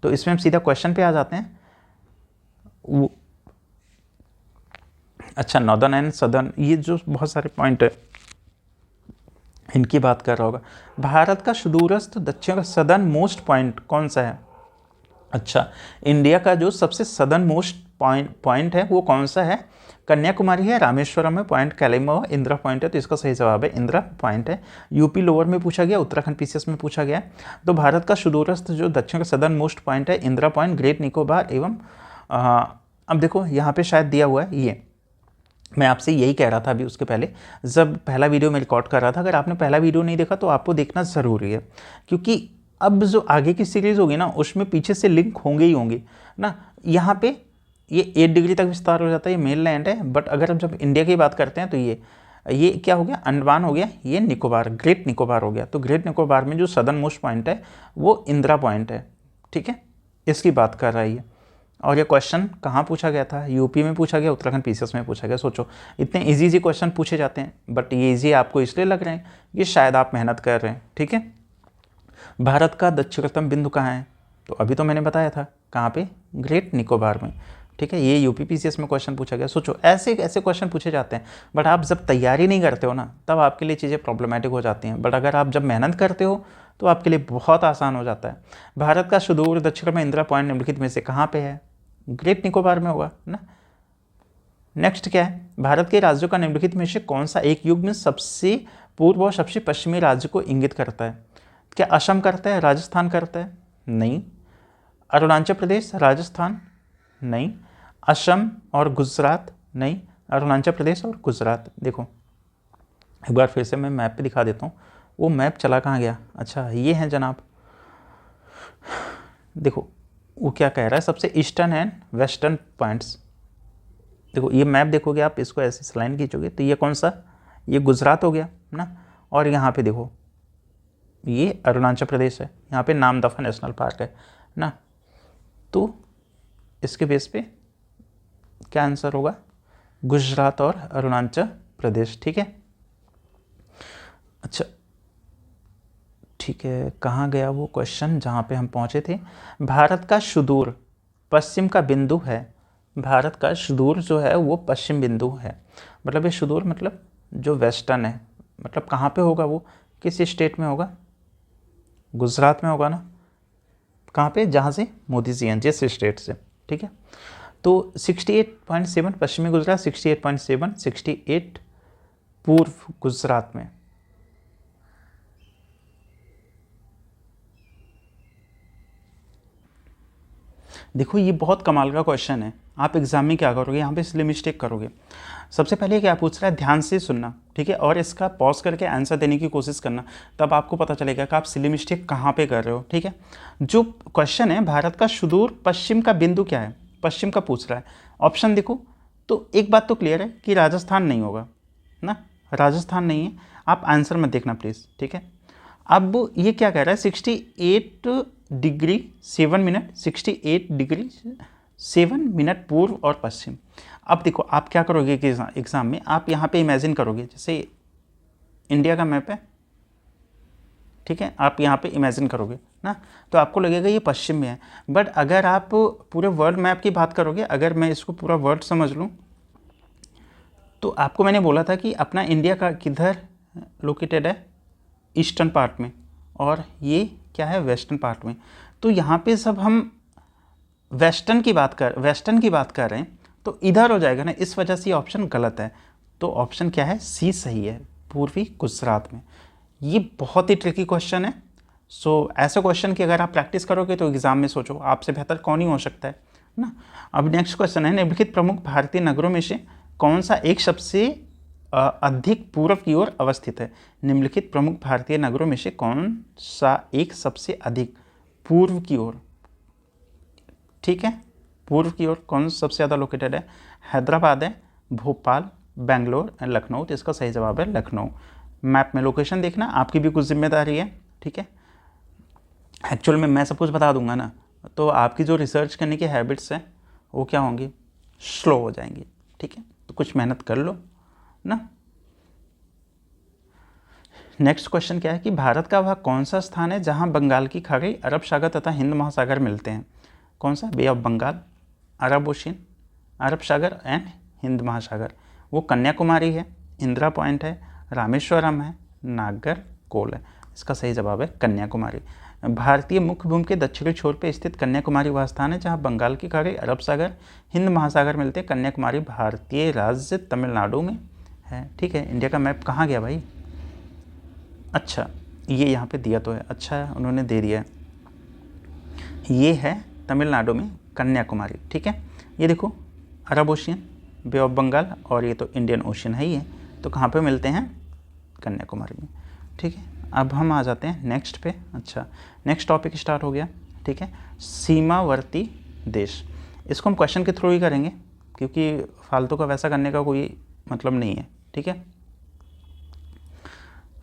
तो इसमें हम सीधा क्वेश्चन पे आ जाते हैं। अच्छा, नॉर्दर्न एंड सदर्न, ये जो बहुत सारे पॉइंट है इनकी बात कर रहा होगा। भारत का सुदूरस्थ दक्षिण का सदर्न मोस्ट पॉइंट कौन सा है? अच्छा, इंडिया का जो सबसे सदर्न मोस्ट पॉइंट है वो कौन सा है? कन्याकुमारी है, रामेश्वरम है, पॉइंट कैलिमो, इंदिरा पॉइंट है। तो इसका सही जवाब है इंदिरा पॉइंट है। यूपी लोअर में पूछा गया, उत्तराखंड पीसीएस में पूछा गया। तो भारत का सुदूरस्थ जो दक्षिण का सदर्न मोस्ट पॉइंट है इंदिरा पॉइंट, ग्रेट निकोबार एवं अब देखो यहाँ पे शायद दिया हुआ है, ये मैं आपसे यही कह रहा था अभी उसके पहले, जब पहला वीडियो मैं रिकॉर्ड कर रहा था। अगर आपने पहला वीडियो नहीं देखा तो आपको देखना ज़रूरी है, क्योंकि अब जो आगे की सीरीज़ होगी ना, उसमें पीछे से लिंक होंगे ही होंगे ना। यहाँ पे ये 8 डिग्री तक विस्तार हो जाता है, ये मेन लैंड है। बट अगर हम जब इंडिया की बात करते हैं तो ये क्या हो गया, अंडमान हो गया, ये निकोबार, ग्रेट निकोबार हो गया। तो ग्रेट निकोबार में जो सदर्न मोस्ट पॉइंट है वो इंदिरा पॉइंट है। ठीक है, इसकी बात कर रही है। और ये क्वेश्चन कहाँ पूछा गया था? यूपी में पूछा गया, उत्तराखंड पीसीएस में पूछा गया। सोचो, इतने इजी क्वेश्चन पूछे जाते हैं, बट ये इजी आपको इसलिए लग रहे हैं कि शायद आप मेहनत कर रहे हैं। ठीक है, भारत का दक्षिणतम बिंदु कहाँ है? तो अभी तो मैंने बताया था, कहाँ पे? ग्रेट निकोबार में। ठीक है, ये यूपी पीसीएस में क्वेश्चन पूछा गया। सोचो, ऐसे ऐसे क्वेश्चन पूछे जाते हैं, बट आप जब तैयारी नहीं करते हो ना, तब आपके लिए चीज़ें प्रॉब्लमेटिक हो जाती हैं। बट अगर आप जब मेहनत करते हो तो आपके लिए बहुत आसान हो जाता है। भारत का सुदूर दक्षिण में इंदिरा पॉइंट निम्नलिखित में से कहाँ पे है? ग्रेट निकोबार में होगा ना। नेक्स्ट क्या है? भारत के राज्यों का निम्नलिखित में से कौन सा एक युग में सबसे पूर्व और सबसे पश्चिमी राज्य को इंगित करता है? क्या असम करता है, राजस्थान करता है? नहीं। अरुणाचल प्रदेश, राजस्थान? नहीं। असम और गुजरात? नहीं। अरुणाचल प्रदेश और गुजरात। देखो एक बार फिर से मैं मैप पे दिखा देता हूँ। वो मैप चला कहाँ गया? अच्छा, ये है जनाब। देखो वो क्या कह रहा है, सबसे ईस्टर्न एंड वेस्टर्न पॉइंट्स। देखो ये मैप देखोगे आप, इसको ऐसे स्लाइन खींचोगे तो ये कौन सा? ये गुजरात हो गया ना। और यहाँ पे देखो ये अरुणाचल प्रदेश है, यहाँ पे नामदफा नेशनल पार्क है ना। तो इसके बेस पे क्या आंसर होगा? गुजरात और अरुणाचल प्रदेश। ठीक है, अच्छा ठीक है, कहाँ गया वो क्वेश्चन जहाँ पे हम पहुँचे थे? भारत का सुदूर पश्चिम का बिंदु है। भारत का सुदूर जो है वो पश्चिम बिंदु है, मतलब ये सुदूर मतलब जो वेस्टर्न है, मतलब कहाँ पे होगा वो? किस स्टेट में होगा? गुजरात में होगा ना। कहाँ पे? जहाँ से मोदी जी हैं, जिस स्टेट से। ठीक है, तो 68.7 पश्चिमी गुजरात, 68.7 68 पूर्व गुजरात में। देखो ये बहुत कमाल का क्वेश्चन है। आप एग्जाम में क्या करोगे, यहाँ पे इसलिए मिस्टेक करोगे। सबसे पहले क्या पूछ रहा है, ध्यान से सुनना। ठीक है, और इसका पॉज करके आंसर देने की कोशिश करना, तब आपको पता चलेगा कि आप सिली मिस्टेक कहाँ पे कर रहे हो। ठीक है, जो क्वेश्चन है भारत का सुदूर पश्चिम का बिंदु क्या है, पश्चिम का पूछ रहा है। ऑप्शन देखो तो एक बात तो क्लियर है कि राजस्थान नहीं होगा ना, राजस्थान नहीं है। आप आंसर मत देखना प्लीज़। ठीक है, अब ये क्या कह रहा है, 68 डिग्री 7 मिनट, 68 डिग्री 7 मिनट पूर्व और पश्चिम। अब देखो आप क्या करोगे कि एग्ज़ाम में आप यहाँ पे इमेजिन करोगे, जैसे इंडिया का मैप है, ठीक है, आप यहाँ पे इमेजिन करोगे ना तो आपको लगेगा ये पश्चिम में है। बट अगर आप पूरे वर्ल्ड मैप की बात करोगे, अगर मैं इसको पूरा वर्ल्ड समझ लूँ तो आपको मैंने बोला था कि अपना इंडिया का किधर लोकेटेड है, ईस्टर्न पार्ट में, और ये क्या है, वेस्टर्न पार्ट में। तो यहाँ पे सब हम वेस्टर्न की बात कर रहे हैं तो इधर हो जाएगा ना, इस वजह से ये ऑप्शन गलत है। तो ऑप्शन क्या है, सी सही है, पूर्वी गुजरात में। ये बहुत ही ट्रिकी क्वेश्चन है। सो ऐसे क्वेश्चन की अगर आप प्रैक्टिस करोगे तो एग्जाम में सोचो आपसे बेहतर कौन ही हो सकता है ना। अब नेक्स्ट क्वेश्चन है, निम्नलिखित प्रमुख भारतीय नगरों में से कौन सा एक सबसे अधिक पूर्व की ओर अवस्थित है। निम्नलिखित प्रमुख भारतीय नगरों में से कौन सा एक सबसे अधिक पूर्व की ओर, ठीक है, पूर्व की ओर कौन सबसे ज़्यादा लोकेटेड है। हैदराबाद है, भोपाल, बेंगलोर एंड लखनऊ। तो इसका सही जवाब है लखनऊ। मैप में लोकेशन देखना आपकी भी कुछ जिम्मेदारी है, ठीक है। एक्चुअल में मैं सब कुछ बता दूंगा ना तो आपकी जो रिसर्च करने की हैबिट्स हैं वो क्या होंगी, स्लो हो जाएंगी, ठीक है। तो कुछ मेहनत कर लो ना। नेक्स्ट क्वेश्चन क्या है कि भारत का वह कौन सा स्थान है जहां बंगाल की खाड़ी, अरब सागर तथा हिंद महासागर मिलते हैं। कौन सा, bay of Bengal, Arab ocean, अरब सागर एंड हिंद महासागर। वो कन्याकुमारी है, इंदिरा पॉइंट है, रामेश्वरम है, नागरकोल है। इसका सही जवाब है कन्याकुमारी। भारतीय मुख्य भूमि के दक्षिणी छोर पर स्थित कन्याकुमारी वह स्थान है जहां बंगाल की खाड़ी, अरब सागर, हिंद महासागर मिलते हैं। कन्याकुमारी भारतीय राज्य तमिलनाडु में है, ठीक है। इंडिया का मैप कहाँ गया भाई, अच्छा ये यहाँ पे दिया तो है, अच्छा है उन्होंने दे दिया है, ये है तमिलनाडु में कन्याकुमारी, ठीक है। ये देखो अरब ओशियन, बे ऑफ बंगाल, और ये तो इंडियन ओशियन है ही है, तो कहाँ पे मिलते हैं, कन्याकुमारी में, ठीक है। अब हम आ जाते हैं नेक्स्ट पे। अच्छा नेक्स्ट टॉपिक स्टार्ट हो गया, ठीक है, सीमावर्ती देश। इसको हम क्वेश्चन के थ्रू ही करेंगे क्योंकि फालतू का वैसा करने का कोई मतलब नहीं है, ठीक है।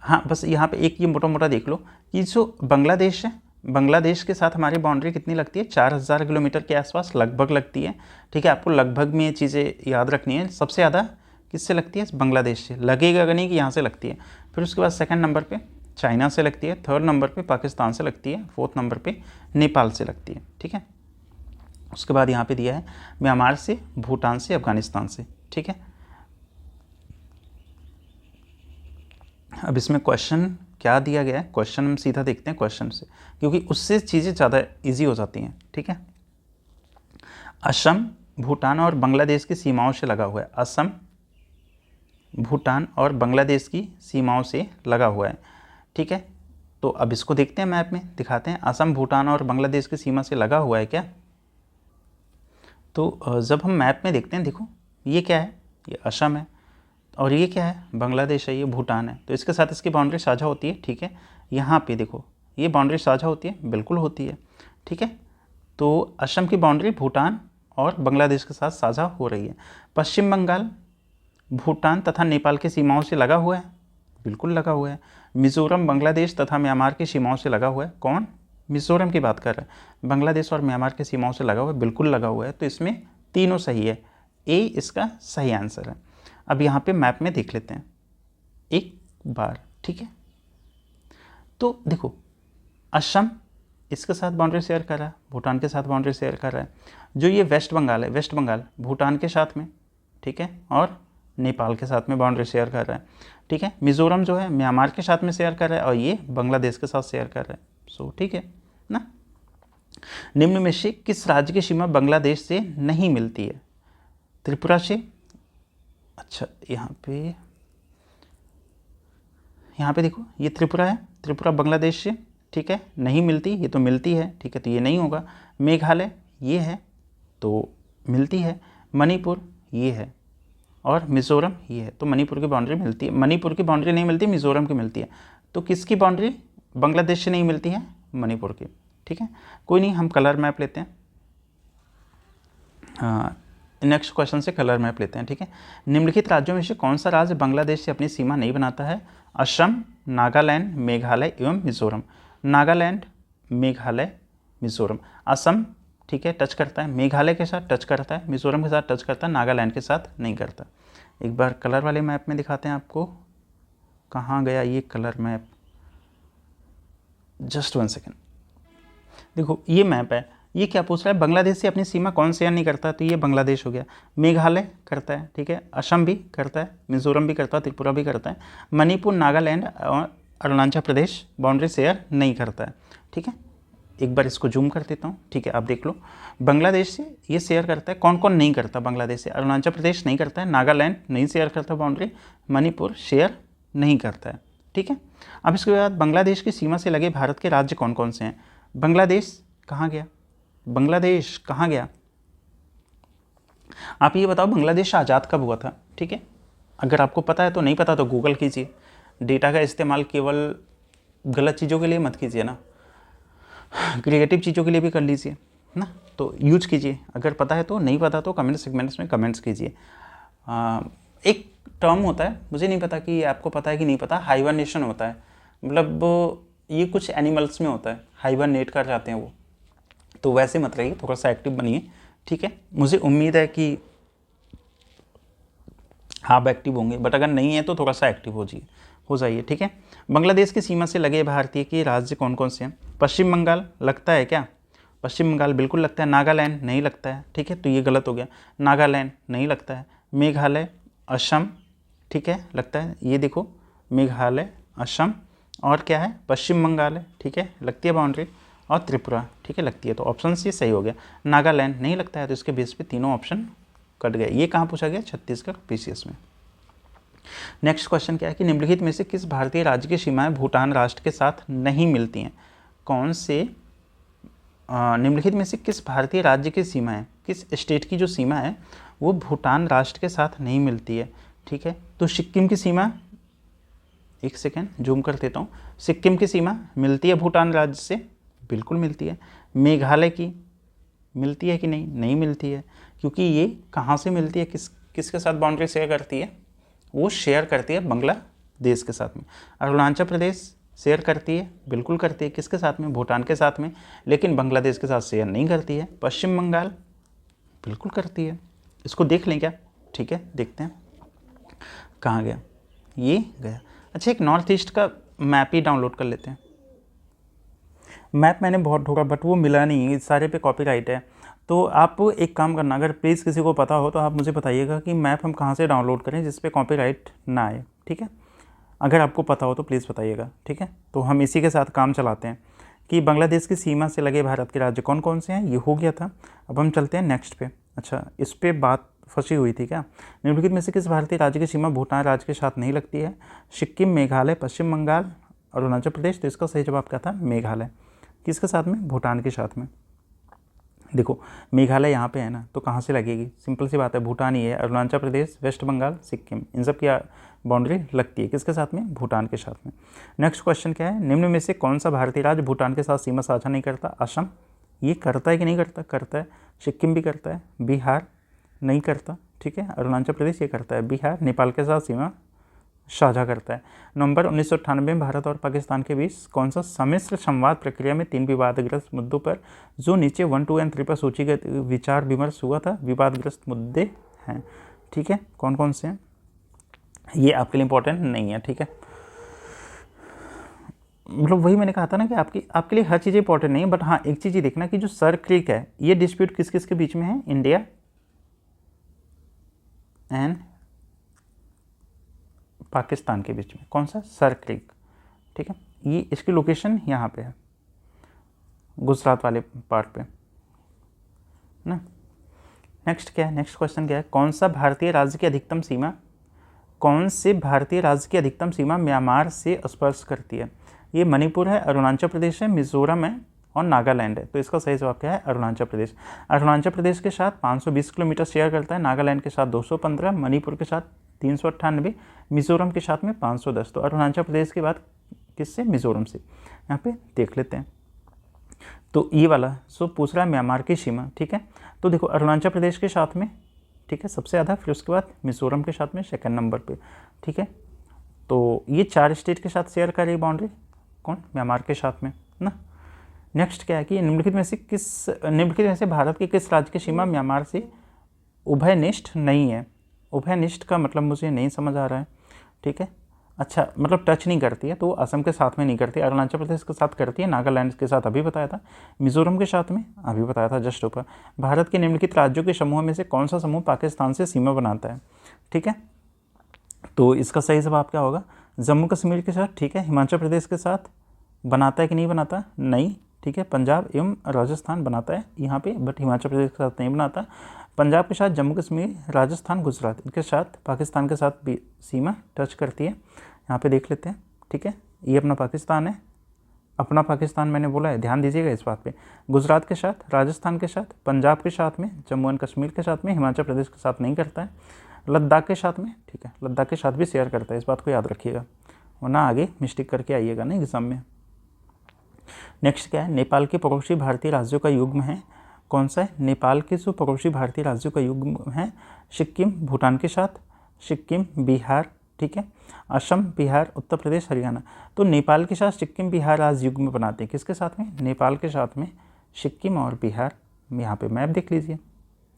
हाँ बस यहाँ पे एक ये मोटा मोटा देख लो कि जो बांग्लादेश है, बांग्लादेश के साथ हमारी बाउंड्री कितनी लगती है, 4000 किलोमीटर के आसपास लगभग लगती है, ठीक है। आपको लगभग में ये चीज़ें याद रखनी है। सबसे ज़्यादा किससे लगती है, बांग्लादेश से, लगेगा अगर नहीं कि यहाँ से लगती है। फिर उसके बाद सेकंड नंबर पे चाइना से लगती है, थर्ड नंबर पे पाकिस्तान से लगती है, फोर्थ नंबर पे नेपाल से लगती है, ठीक है। उसके बाद यहाँ पे दिया है म्यांमार से, भूटान से, अफगानिस्तान से, ठीक है। अब इसमें क्वेश्चन क्या दिया गया है, क्वेश्चन हम सीधा देखते हैं क्वेश्चन से क्योंकि उससे चीज़ें ज़्यादा इजी हो जाती हैं, ठीक है। असम भूटान और बांग्लादेश की सीमाओं से लगा हुआ है, असम भूटान और बांग्लादेश की सीमाओं से लगा हुआ है, ठीक है। तो अब इसको देखते हैं, मैप में दिखाते हैं असम भूटान और बांग्लादेश की सीमा से लगा हुआ है क्या। तो जब हम मैप में देखते हैं, देखो ये क्या है, ये असम है, और ये क्या है, बांग्लादेश है, ये भूटान है, तो इसके साथ इसकी बाउंड्री साझा होती है, ठीक है। यहाँ पे देखो ये बाउंड्री साझा होती है, बिल्कुल होती है, ठीक है। तो असम की बाउंड्री भूटान और बांग्लादेश के साथ साझा हो रही है। पश्चिम बंगाल भूटान तथा नेपाल की सीमाओं से लगा हुआ है, बिल्कुल लगा हुआ है। मिजोरम बांग्लादेश तथा म्यांमार की सीमाओं से लगा हुआ है, कौन, मिजोरम की बात कर रहा है, बांग्लादेश और म्यांमार की सीमाओं से लगा हुआ है, बिल्कुल लगा हुआ है। तो इसमें तीनों सही है, ए इसका सही आंसर है। अब यहाँ पे मैप में देख लेते हैं एक बार, ठीक है। तो देखो असम इसके साथ बाउंड्री शेयर कर रहा है, भूटान के साथ बाउंड्री शेयर कर रहा है। जो ये वेस्ट बंगाल है, वेस्ट बंगाल भूटान के साथ में, ठीक है, और नेपाल के साथ में बाउंड्री शेयर कर रहा है, ठीक है। मिजोरम जो है म्यांमार के साथ में शेयर कर रहा है और ये बांग्लादेश के साथ शेयर कर रहा है, सो ठीक है ना। निम्न में से किस राज्य की सीमा बांग्लादेश से नहीं मिलती है, त्रिपुरा से, अच्छा यहाँ पे देखो ये त्रिपुरा है, त्रिपुरा बांग्लादेश से, ठीक है, नहीं मिलती, ये तो मिलती है, ठीक है, तो ये नहीं होगा। मेघालय ये है तो मिलती है, मणिपुर ये है, और मिज़ोरम ये है, तो मणिपुर की बाउंड्री मिलती है। मणिपुर की बाउंड्री नहीं मिलती, मिज़ोरम की मिलती है। तो किसकी बाउंड्री बांग्लादेश से नहीं मिलती है, मणिपुर की, ठीक है। कोई नहीं, हम कलर मैप लेते हैं, हाँ नेक्स्ट क्वेश्चन से कलर मैप लेते हैं, ठीक है। निम्नलिखित राज्यों में से कौन सा राज्य बांग्लादेश से अपनी सीमा नहीं बनाता है, असम, नागालैंड, मेघालय एवं मिजोरम। नागालैंड, मेघालय, मिजोरम। असम ठीक है टच करता है, मेघालय के साथ टच करता है, मिजोरम के साथ टच करता है, नागालैंड के साथ नहीं करता। एक बार कलर वाले मैप में दिखाते हैं आपको, कहाँ गया ये कलर मैप, जस्ट 1 सेकेंड। देखो ये मैप है, ये क्या पूछ रहा है, बांग्लादेश से अपनी सीमा कौन शेयर नहीं करता, तो ये बांग्लादेश हो गया। मेघालय करता है, ठीक है, असम भी करता है, मिजोरम भी करता है, त्रिपुरा भी करता है, मणिपुर, नागालैंड और अरुणाचल प्रदेश बाउंड्री शेयर नहीं करता है, ठीक है। एक बार इसको जूम कर देता हूँ, ठीक है, आप देख लो। बांग्लादेश से ये शेयर करता है, कौन कौन नहीं करता बांग्लादेश से, अरुणाचल प्रदेश नहीं करता है, नागालैंड नहीं शेयर करता बाउंड्री, मणिपुर शेयर नहीं करता है, ठीक है। अब इसके बाद बांग्लादेश की सीमा से लगे भारत के राज्य कौन कौन से हैं। बांग्लादेश कहाँ गया, बांग्लादेश कहाँ गया, आप ये बताओ बांग्लादेश आज़ाद कब हुआ था, ठीक है। अगर आपको पता है तो, नहीं पता तो गूगल कीजिए। डेटा का इस्तेमाल केवल गलत चीज़ों के लिए मत कीजिए ना, क्रिएटिव चीज़ों के लिए भी कर लीजिए ना, तो यूज कीजिए। अगर पता है तो, नहीं पता तो कमेंट सेगमेंट्स में कमेंट्स कीजिए। एक टर्म होता है, मुझे नहीं पता कि आपको पता है कि नहीं पता, हाइबरनेशन होता है, मतलब ये कुछ एनिमल्स में होता है, हाइबरनेट कर जाते हैं वो, तो वैसे मत रहिए, थोड़ा सा एक्टिव बनिए, ठीक है। मुझे उम्मीद है कि आप एक्टिव होंगे, बट अगर नहीं है तो थोड़ा सा एक्टिव हो जाइए, ठीक है। बांग्लादेश की सीमा से लगे भारतीय के राज्य कौन कौन से हैं। पश्चिम बंगाल लगता है क्या, पश्चिम बंगाल बिल्कुल लगता है, नागालैंड नहीं लगता है, ठीक है, तो ये गलत हो गया, नागालैंड नहीं लगता है, मेघालय, असम, ठीक है, लगता है, ये देखो मेघालय, असम, और क्या है, पश्चिम बंगाल है, ठीक है, लगती है बाउंड्री, और त्रिपुरा, ठीक है, लगती है, तो ऑप्शन सी सही हो गया। नागालैंड नहीं लगता है, तो इसके बेस पे तीनों ऑप्शन कट गए। ये कहाँ पूछा गया, छत्तीसगढ़ पीसीएस में। नेक्स्ट क्वेश्चन क्या है कि निम्नलिखित में से किस भारतीय राज्य की सीमाएं भूटान राष्ट्र के साथ नहीं मिलती हैं। कौन से निम्नलिखित में से किस भारतीय राज्य की सीमाएं, किस स्टेट की जो सीमा है वो भूटान राष्ट्र के साथ नहीं मिलती है, ठीक है। तो सिक्किम की सीमा, एक सेकेंड जूम कर देता हूँ, सिक्किम की सीमा मिलती है भूटान राज्य से, बिल्कुल मिलती है। मेघालय की मिलती है कि नहीं, नहीं मिलती है, क्योंकि ये कहाँ से मिलती है, किसके साथ बाउंड्री शेयर करती है, वो शेयर करती है बांग्लादेश के साथ में। अरुणाचल प्रदेश शेयर करती है, बिल्कुल करती है, किसके साथ में, भूटान के साथ में, लेकिन बांग्लादेश के साथ शेयर नहीं करती है। पश्चिम बंगाल बिल्कुल करती है, इसको देख लें क्या, ठीक है, देखते हैं कहाँ गया, ये गया। अच्छा, एक नॉर्थ ईस्ट का मैप ही डाउनलोड कर लेते हैं। मैप मैंने बहुत ढूंढा बट वो मिला नहीं, सारे पे कॉपीराइट है, तो आप एक काम करना, अगर प्लीज़ किसी को पता हो तो आप मुझे बताइएगा कि मैप हम कहाँ से डाउनलोड करें जिस पे कॉपीराइट ना आए, ठीक है। अगर आपको पता हो तो प्लीज़ बताइएगा, ठीक है। तो हम इसी के साथ काम चलाते हैं कि बांग्लादेश की सीमा से लगे भारत के राज्य कौन कौन से हैं, ये हो गया था। अब हम चलते हैं नेक्स्ट पे। अच्छा, इस पर बात फंसी हुई थी क्या, निम्नलिखित में से किस भारतीय राज्य की सीमा भूटान राज्य के साथ नहीं लगती है। सिक्किम, मेघालय, पश्चिम बंगाल, अरुणाचल प्रदेश, तो इसका सही जवाब क्या था, मेघालय। किसके साथ में, भूटान के साथ में। देखो मेघालय यहाँ पे है ना, तो कहाँ से लगेगी, सिंपल सी बात है, भूटान ही है। अरुणाचल प्रदेश, वेस्ट बंगाल, सिक्किम, इन सब की बाउंड्री लगती है किसके साथ में, भूटान के साथ में। नेक्स्ट क्वेश्चन क्या है, निम्न में से कौन सा भारतीय राज्य भूटान के साथ सीमा साझा नहीं करता। असम, ये करता है कि नहीं करता, करता है। सिक्किम भी करता है, बिहार नहीं करता, ठीक है। अरुणाचल प्रदेश ये करता है, बिहार नेपाल के साथ सीमा साझा करता है। नवंबर 1998 में भारत और पाकिस्तान के बीच कौन सा सम्मिश्र संवाद प्रक्रिया में 3 विवादग्रस्त मुद्दों पर, जो नीचे 1, 2 और 3 पर सूचीगत विचार विमर्श हुआ था, विवादग्रस्त मुद्दे हैं, ठीक है। कौन कौन से हैं, ये आपके लिए इंपॉर्टेंट नहीं है, ठीक है। मतलब वही मैंने कहा था ना कि आपके लिए हर चीज़ इंपॉर्टेंट नहीं है, बट हाँ एक चीज़ ये देखना कि जो सर क्रीक है, ये डिस्प्यूट किस किस के बीच में है, इंडिया एंड पाकिस्तान के बीच में। कौन सा, सर क्रीक, ठीक है। ये इसकी लोकेशन यहाँ पे है, गुजरात वाले पार्ट पे ना। नेक्स्ट क्या है, नेक्स्ट क्वेश्चन क्या है, कौन सा भारतीय राज्य की अधिकतम सीमा, कौन से भारतीय राज्य की अधिकतम सीमा म्यांमार से स्पर्श करती है। ये मणिपुर है, अरुणाचल प्रदेश है, मिजोरम है और नागालैंड है, तो इसका सही जवाब क्या है, अरुणाचल प्रदेश। अरुणाचल प्रदेश के साथ 520 किलोमीटर शेयर करता है, नागालैंड के साथ 215, मणिपुर के साथ 398, मिजोरम के साथ में 510। तो अरुणाचल प्रदेश के बाद किससे, मिजोरम से। यहाँ पे देख लेते हैं, तो ये वाला सो पूछ रहा है म्यांमार की सीमा, ठीक है। तो देखो अरुणाचल प्रदेश के साथ में, ठीक है, सबसे ज़्यादा, फिर उसके बाद मिजोरम के साथ में सेकंड नंबर पे, ठीक है। तो ये 4 स्टेट के साथ शेयर कर रही बाउंड्री, कौन, म्यांमार के साथ में ना। नेक्स्ट क्या है कि निम्नलिखित में से भारत के किस राज्य की सीमा म्यांमार से उभयनिष्ठ नहीं है। उभयनिष्ठ का मतलब मुझे नहीं समझ आ रहा है, ठीक है। अच्छा, मतलब टच नहीं करती है, तो असम के साथ में नहीं करती, अरुणाचल प्रदेश के साथ करती है, नागालैंड के साथ अभी बताया था, मिजोरम के साथ में अभी बताया था जस्ट ऊपर। भारत के निम्नलिखित राज्यों के समूह में से कौन सा समूह पाकिस्तान से सीमा बनाता है? ठीक है, तो इसका सही जवाब क्या होगा? जम्मू कश्मीर के साथ, ठीक है। हिमाचल प्रदेश के साथ बनाता है कि नहीं बनाता? नहीं, ठीक है। पंजाब एवं राजस्थान बनाता है यहाँ पे, बट हिमाचल प्रदेश के साथ नहीं बनाता। पंजाब के साथ जम्मू कश्मीर, राजस्थान, गुजरात, इनके साथ पाकिस्तान के साथ भी सीमा टच करती है। यहाँ पे देख लेते हैं, ठीक है। ये अपना पाकिस्तान है, अपना पाकिस्तान मैंने बोला है, ध्यान दीजिएगा इस बात पे। गुजरात के साथ, राजस्थान के साथ, पंजाब के साथ में, जम्मू एंड कश्मीर के साथ में, हिमाचल प्रदेश के साथ नहीं करता है, लद्दाख के साथ में, ठीक है, लद्दाख के साथ भी शेयर करता है, इस बात को याद रखिएगा, वरना आगे मिस्टेक करके आइएगा ना एग्जाम में। नेक्स्ट क्या है? नेपाल के पड़ोसी भारतीय राज्यों का युग्म है, कौन सा है? नेपाल के जो पड़ोसी भारतीय राज्यों का युग्म है, सिक्किम भूटान के साथ, सिक्किम बिहार, ठीक है, असम बिहार उत्तर प्रदेश हरियाणा। तो नेपाल के साथ सिक्किम बिहार आज युग्म बनाते हैं, किसके साथ में? नेपाल के साथ में सिक्किम और बिहार। यहाँ पे मैप देख लीजिए,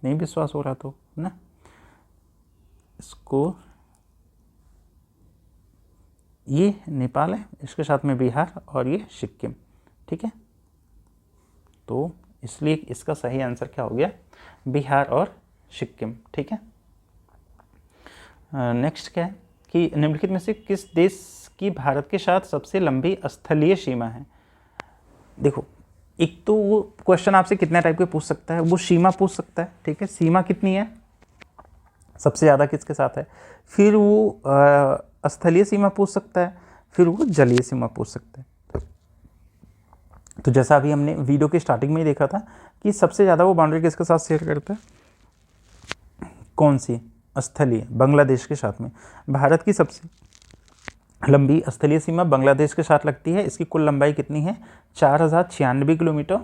नहीं विश्वास हो रहा तो ना, इसको, ये नेपाल है, इसके साथ में बिहार और ये सिक्किम, ठीक है। तो इसलिए इसका सही आंसर क्या हो गया? बिहार और सिक्किम, ठीक है। नेक्स्ट क्या है कि निम्नलिखित में से किस देश की भारत के साथ सबसे लंबी स्थलीय सीमा है? देखो, एक तो वो क्वेश्चन आपसे कितने टाइप के पूछ सकता है, वो सीमा पूछ सकता है, ठीक है, सीमा कितनी है, सबसे ज़्यादा किसके साथ है, फिर वो स्थलीय सीमा पूछ सकता है, फिर वो जलीय सीमा पूछ सकता है। तो जैसा अभी हमने वीडियो के स्टार्टिंग में ही देखा था कि सबसे ज़्यादा वो बाउंड्री किसके साथ शेयर करता है, कौन सी? स्थलीय, बांग्लादेश के साथ में। भारत की सबसे लंबी स्थलीय सीमा बांग्लादेश के साथ लगती है, इसकी कुल लंबाई कितनी है? 4096 किलोमीटर,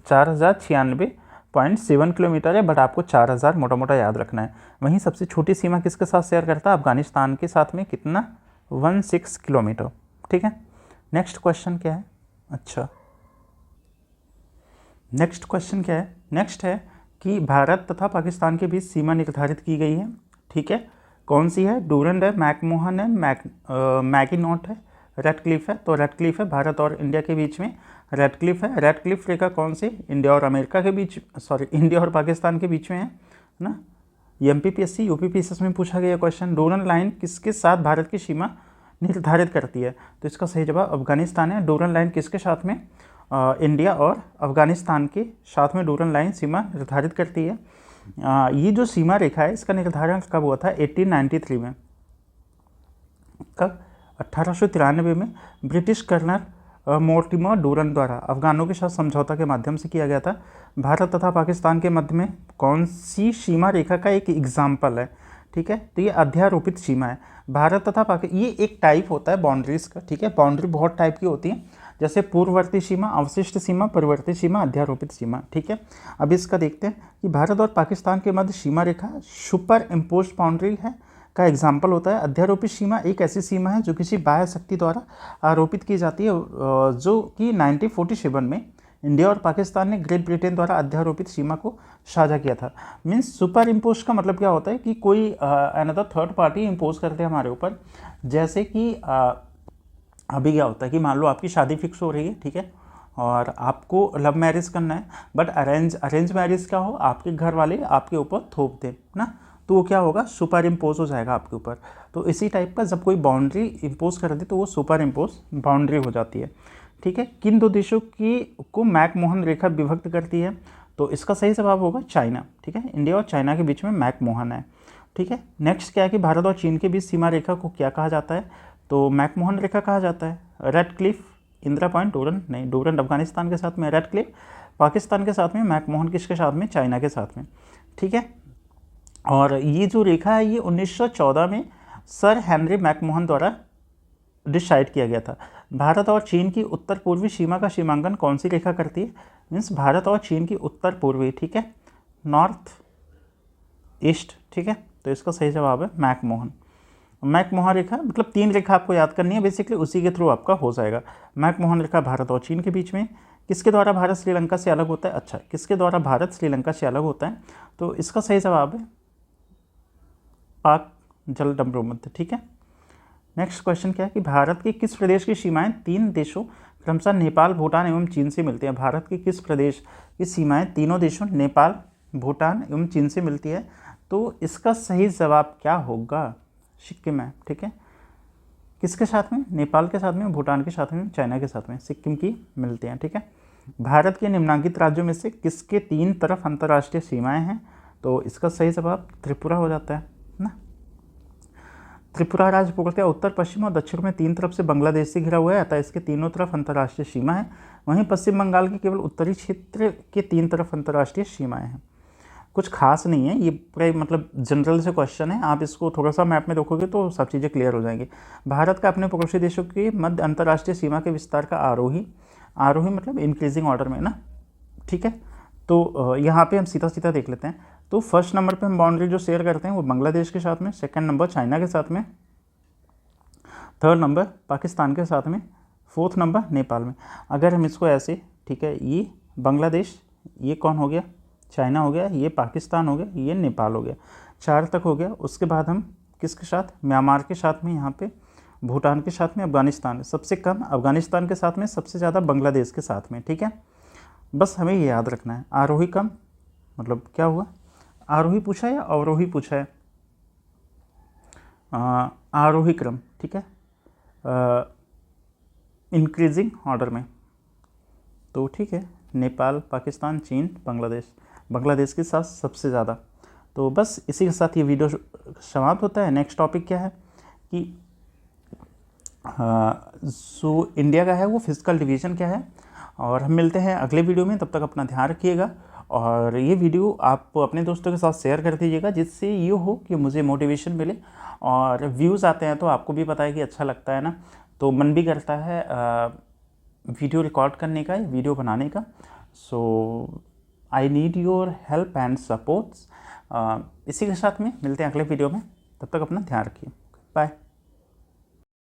4096.7 किलोमीटर है, बट आपको 4000 मोटा मोटा याद रखना है। वहीं सबसे छोटी सीमा किसके साथ शेयर करता है? अफगानिस्तान के साथ में, कितना? 16 किलोमीटर, ठीक है। नेक्स्ट क्वेश्चन क्या है? अच्छा, नेक्स्ट क्वेश्चन क्या है? नेक्स्ट है कि भारत तथा पाकिस्तान के बीच सीमा निर्धारित की गई है, ठीक है, कौन सी है? डूरंड है, मैकमोहन है, मैकीनॉट है, रेडक्लिफ है। तो रेडक्लिफ है, भारत और इंडिया के बीच में रेडक्लिफ है। रेडक्लिफ रेखा कौन सी? इंडिया और अमेरिका के बीच, सॉरी, इंडिया और पाकिस्तान के बीच में है ना। MPPSC UPPSC में पूछा गया क्वेश्चन, डूरंड लाइन किसके साथ भारत की सीमा निर्धारित करती है? तो इसका सही जवाब अफगानिस्तान है। डूरंड लाइन किसके साथ में? इंडिया और अफगानिस्तान के साथ में डूरंड लाइन सीमा निर्धारित करती है। ये जो सीमा रेखा है, इसका निर्धारण कब हुआ था? 1893 में। कब? 1893 में ब्रिटिश कर्नल मोर्टिमर डूरंड द्वारा अफगानों के साथ समझौता के माध्यम से किया गया था। भारत तथा पाकिस्तान के मध्य में कौन सी सीमा रेखा का एक एग्जाम्पल है, ठीक है। तो ये अध्यारोपित सीमा है। भारत तथा पाकिस्तान, ये एक टाइप होता है बाउंड्रीज का, ठीक है। बाउंड्री बहुत टाइप की होती है, जैसे पूर्ववर्ती सीमा, अवशिष्ट सीमा, परिवर्ती सीमा, अध्यारोपित सीमा, ठीक है। अब इसका देखते हैं कि भारत और पाकिस्तान के मध्य सीमा रेखा सुपर इम्पोज बाउंड्री है का एग्जाम्पल होता है। अध्यारोपित सीमा एक ऐसी सीमा है जो किसी बाह्य शक्ति द्वारा आरोपित की जाती है, जो कि 1947 में इंडिया और पाकिस्तान ने ग्रेट ब्रिटेन द्वारा अध्यारोपित सीमा को साझा किया था। मीन्स सुपर इम्पोज का मतलब क्या होता है कि कोई अनदर थर्ड पार्टी इम्पोज करते हैं हमारे ऊपर। जैसे कि अभी क्या होता है कि मान लो आपकी शादी फिक्स हो रही है, ठीक है, और आपको लव मैरिज करना है, बट अरेंज मैरिज क्या हो, आपके घर वाले आपके ऊपर थोप दे ना, तो वो क्या होगा? सुपर इम्पोज हो जाएगा आपके ऊपर। तो इसी टाइप का जब कोई बाउंड्री इम्पोज कर दे तो वो सुपर इम्पोज बाउंड्री हो जाती है, ठीक है। किन दो देशों की को मैकमोहन रेखा विभक्त करती है? तो इसका सही जवाब होगा चाइना, ठीक है। इंडिया और चाइना के बीच में मैकमोहन है, ठीक है। नेक्स्ट क्या है कि भारत और चीन के बीच सीमा रेखा को क्या कहा जाता है? तो मैकमोहन रेखा कहा जाता है। रेडक्लिफ, इंदिरा पॉइंट, डूरंड नहीं, डूरंड अफगानिस्तान के साथ में, रेडक्लिफ पाकिस्तान के साथ में, मैकमोहन किसके साथ में? चाइना के साथ में, ठीक है। और ये जो रेखा है ये 1914 में सर हेनरी मैकमोहन द्वारा डिसाइड किया गया था। भारत और चीन की उत्तर पूर्वी सीमा का सीमांकन कौन सी रेखा करती है? मीन्स भारत और चीन की उत्तर पूर्वी, ठीक है, नॉर्थ ईस्ट, ठीक है। तो इसका सही जवाब है मैकमोहन। मैकमोहन रेखा मतलब 3 रेखा आपको याद करनी है बेसिकली, उसी के थ्रू आपका हो जाएगा। मैकमोहन रेखा भारत और चीन के बीच में। किसके द्वारा भारत श्रीलंका से अलग होता है? अच्छा, किसके द्वारा भारत श्रीलंका से अलग होता है? तो इसका सही जवाब है पाक जलडम्बरों मध्य, ठीक है। नेक्स्ट क्वेश्चन क्या है कि भारत के किस प्रदेश की सीमाएं 3 देशों क्रमशः नेपाल, भूटान एवं चीन से मिलती है? भारत के किस प्रदेश की सीमाएं तीनों देशों नेपाल, भूटान एवं चीन से मिलती है? तो इसका सही जवाब क्या होगा? सिक्किम है। ठीक है, किसके साथ में? नेपाल के साथ में, भूटान के साथ में, चाइना के साथ में सिक्किम की मिलती हैं। ठीक है, भारत के निम्नलिखित राज्यों में से किसके 3 तरफ अंतर्राष्ट्रीय सीमाएं हैं? तो इसका सही जवाब त्रिपुरा हो जाता है ना। त्रिपुरा राज्य पूर्णतः उत्तर, पश्चिम और दक्षिण में 3 तरफ से बांग्लादेश से घिरा हुआ है, अतः इसके तीनों तरफ अंतर्राष्ट्रीय सीमा है। वहीं पश्चिम बंगाल के केवल उत्तरी क्षेत्र के 3 तरफ अंतर्राष्ट्रीय सीमाएं हैं। कुछ खास नहीं है, ये पूरा मतलब जनरल से क्वेश्चन है, आप इसको थोड़ा सा मैप में देखोगे तो सब चीज़ें क्लियर हो जाएंगी। भारत का अपने पड़ोसी देशों के मध्य अंतर्राष्ट्रीय सीमा के विस्तार का आरोही मतलब इंक्रीजिंग ऑर्डर में ना। ठीक है, तो यहाँ पे हम सीधा सीधा देख लेते हैं। तो फर्स्ट नंबर पे हम बाउंड्री जो शेयर करते हैं वो बांग्लादेश के साथ में, सेकंड नंबर चाइना के साथ में, थर्ड नंबर पाकिस्तान के साथ में, फोर्थ नंबर नेपाल में। अगर हम इसको ऐसे, ठीक है, ये बांग्लादेश, ये कौन हो गया? चाइना हो गया, ये पाकिस्तान हो गया, ये नेपाल हो गया, 4 तक हो गया। उसके बाद हम किसके साथ? म्यांमार के साथ में, यहाँ पे भूटान के साथ में, अफगानिस्तान, सबसे कम अफगानिस्तान के साथ में, सबसे ज़्यादा बांग्लादेश के साथ में। ठीक है, बस हमें ये याद रखना है। आरोही कम मतलब क्या हुआ? आरोही पूछा है या अवरोही पूछा है? आरोही क्रम। ठीक है, इंक्रीजिंग ऑर्डर में। तो ठीक है, नेपाल, पाकिस्तान, चीन, बांग्लादेश के साथ सबसे ज़्यादा। तो बस इसी के साथ ये वीडियो समाप्त होता है। नेक्स्ट टॉपिक क्या है कि जो इंडिया का है वो फिजिकल डिवीज़न क्या है, और हम मिलते हैं अगले वीडियो में। तब तक अपना ध्यान रखिएगा और ये वीडियो आप अपने दोस्तों के साथ शेयर कर दीजिएगा, जिससे ये हो कि मुझे मोटिवेशन मिले और व्यूज़ आते हैं तो आपको भी पता है कि अच्छा लगता है ना, तो मन भी करता है वीडियो रिकॉर्ड करने का, वीडियो बनाने का। So I need your help and supports. इसी के साथ में मिलते हैं अगले वीडियो में, तब तक अपना ध्यान रखिए। बाय।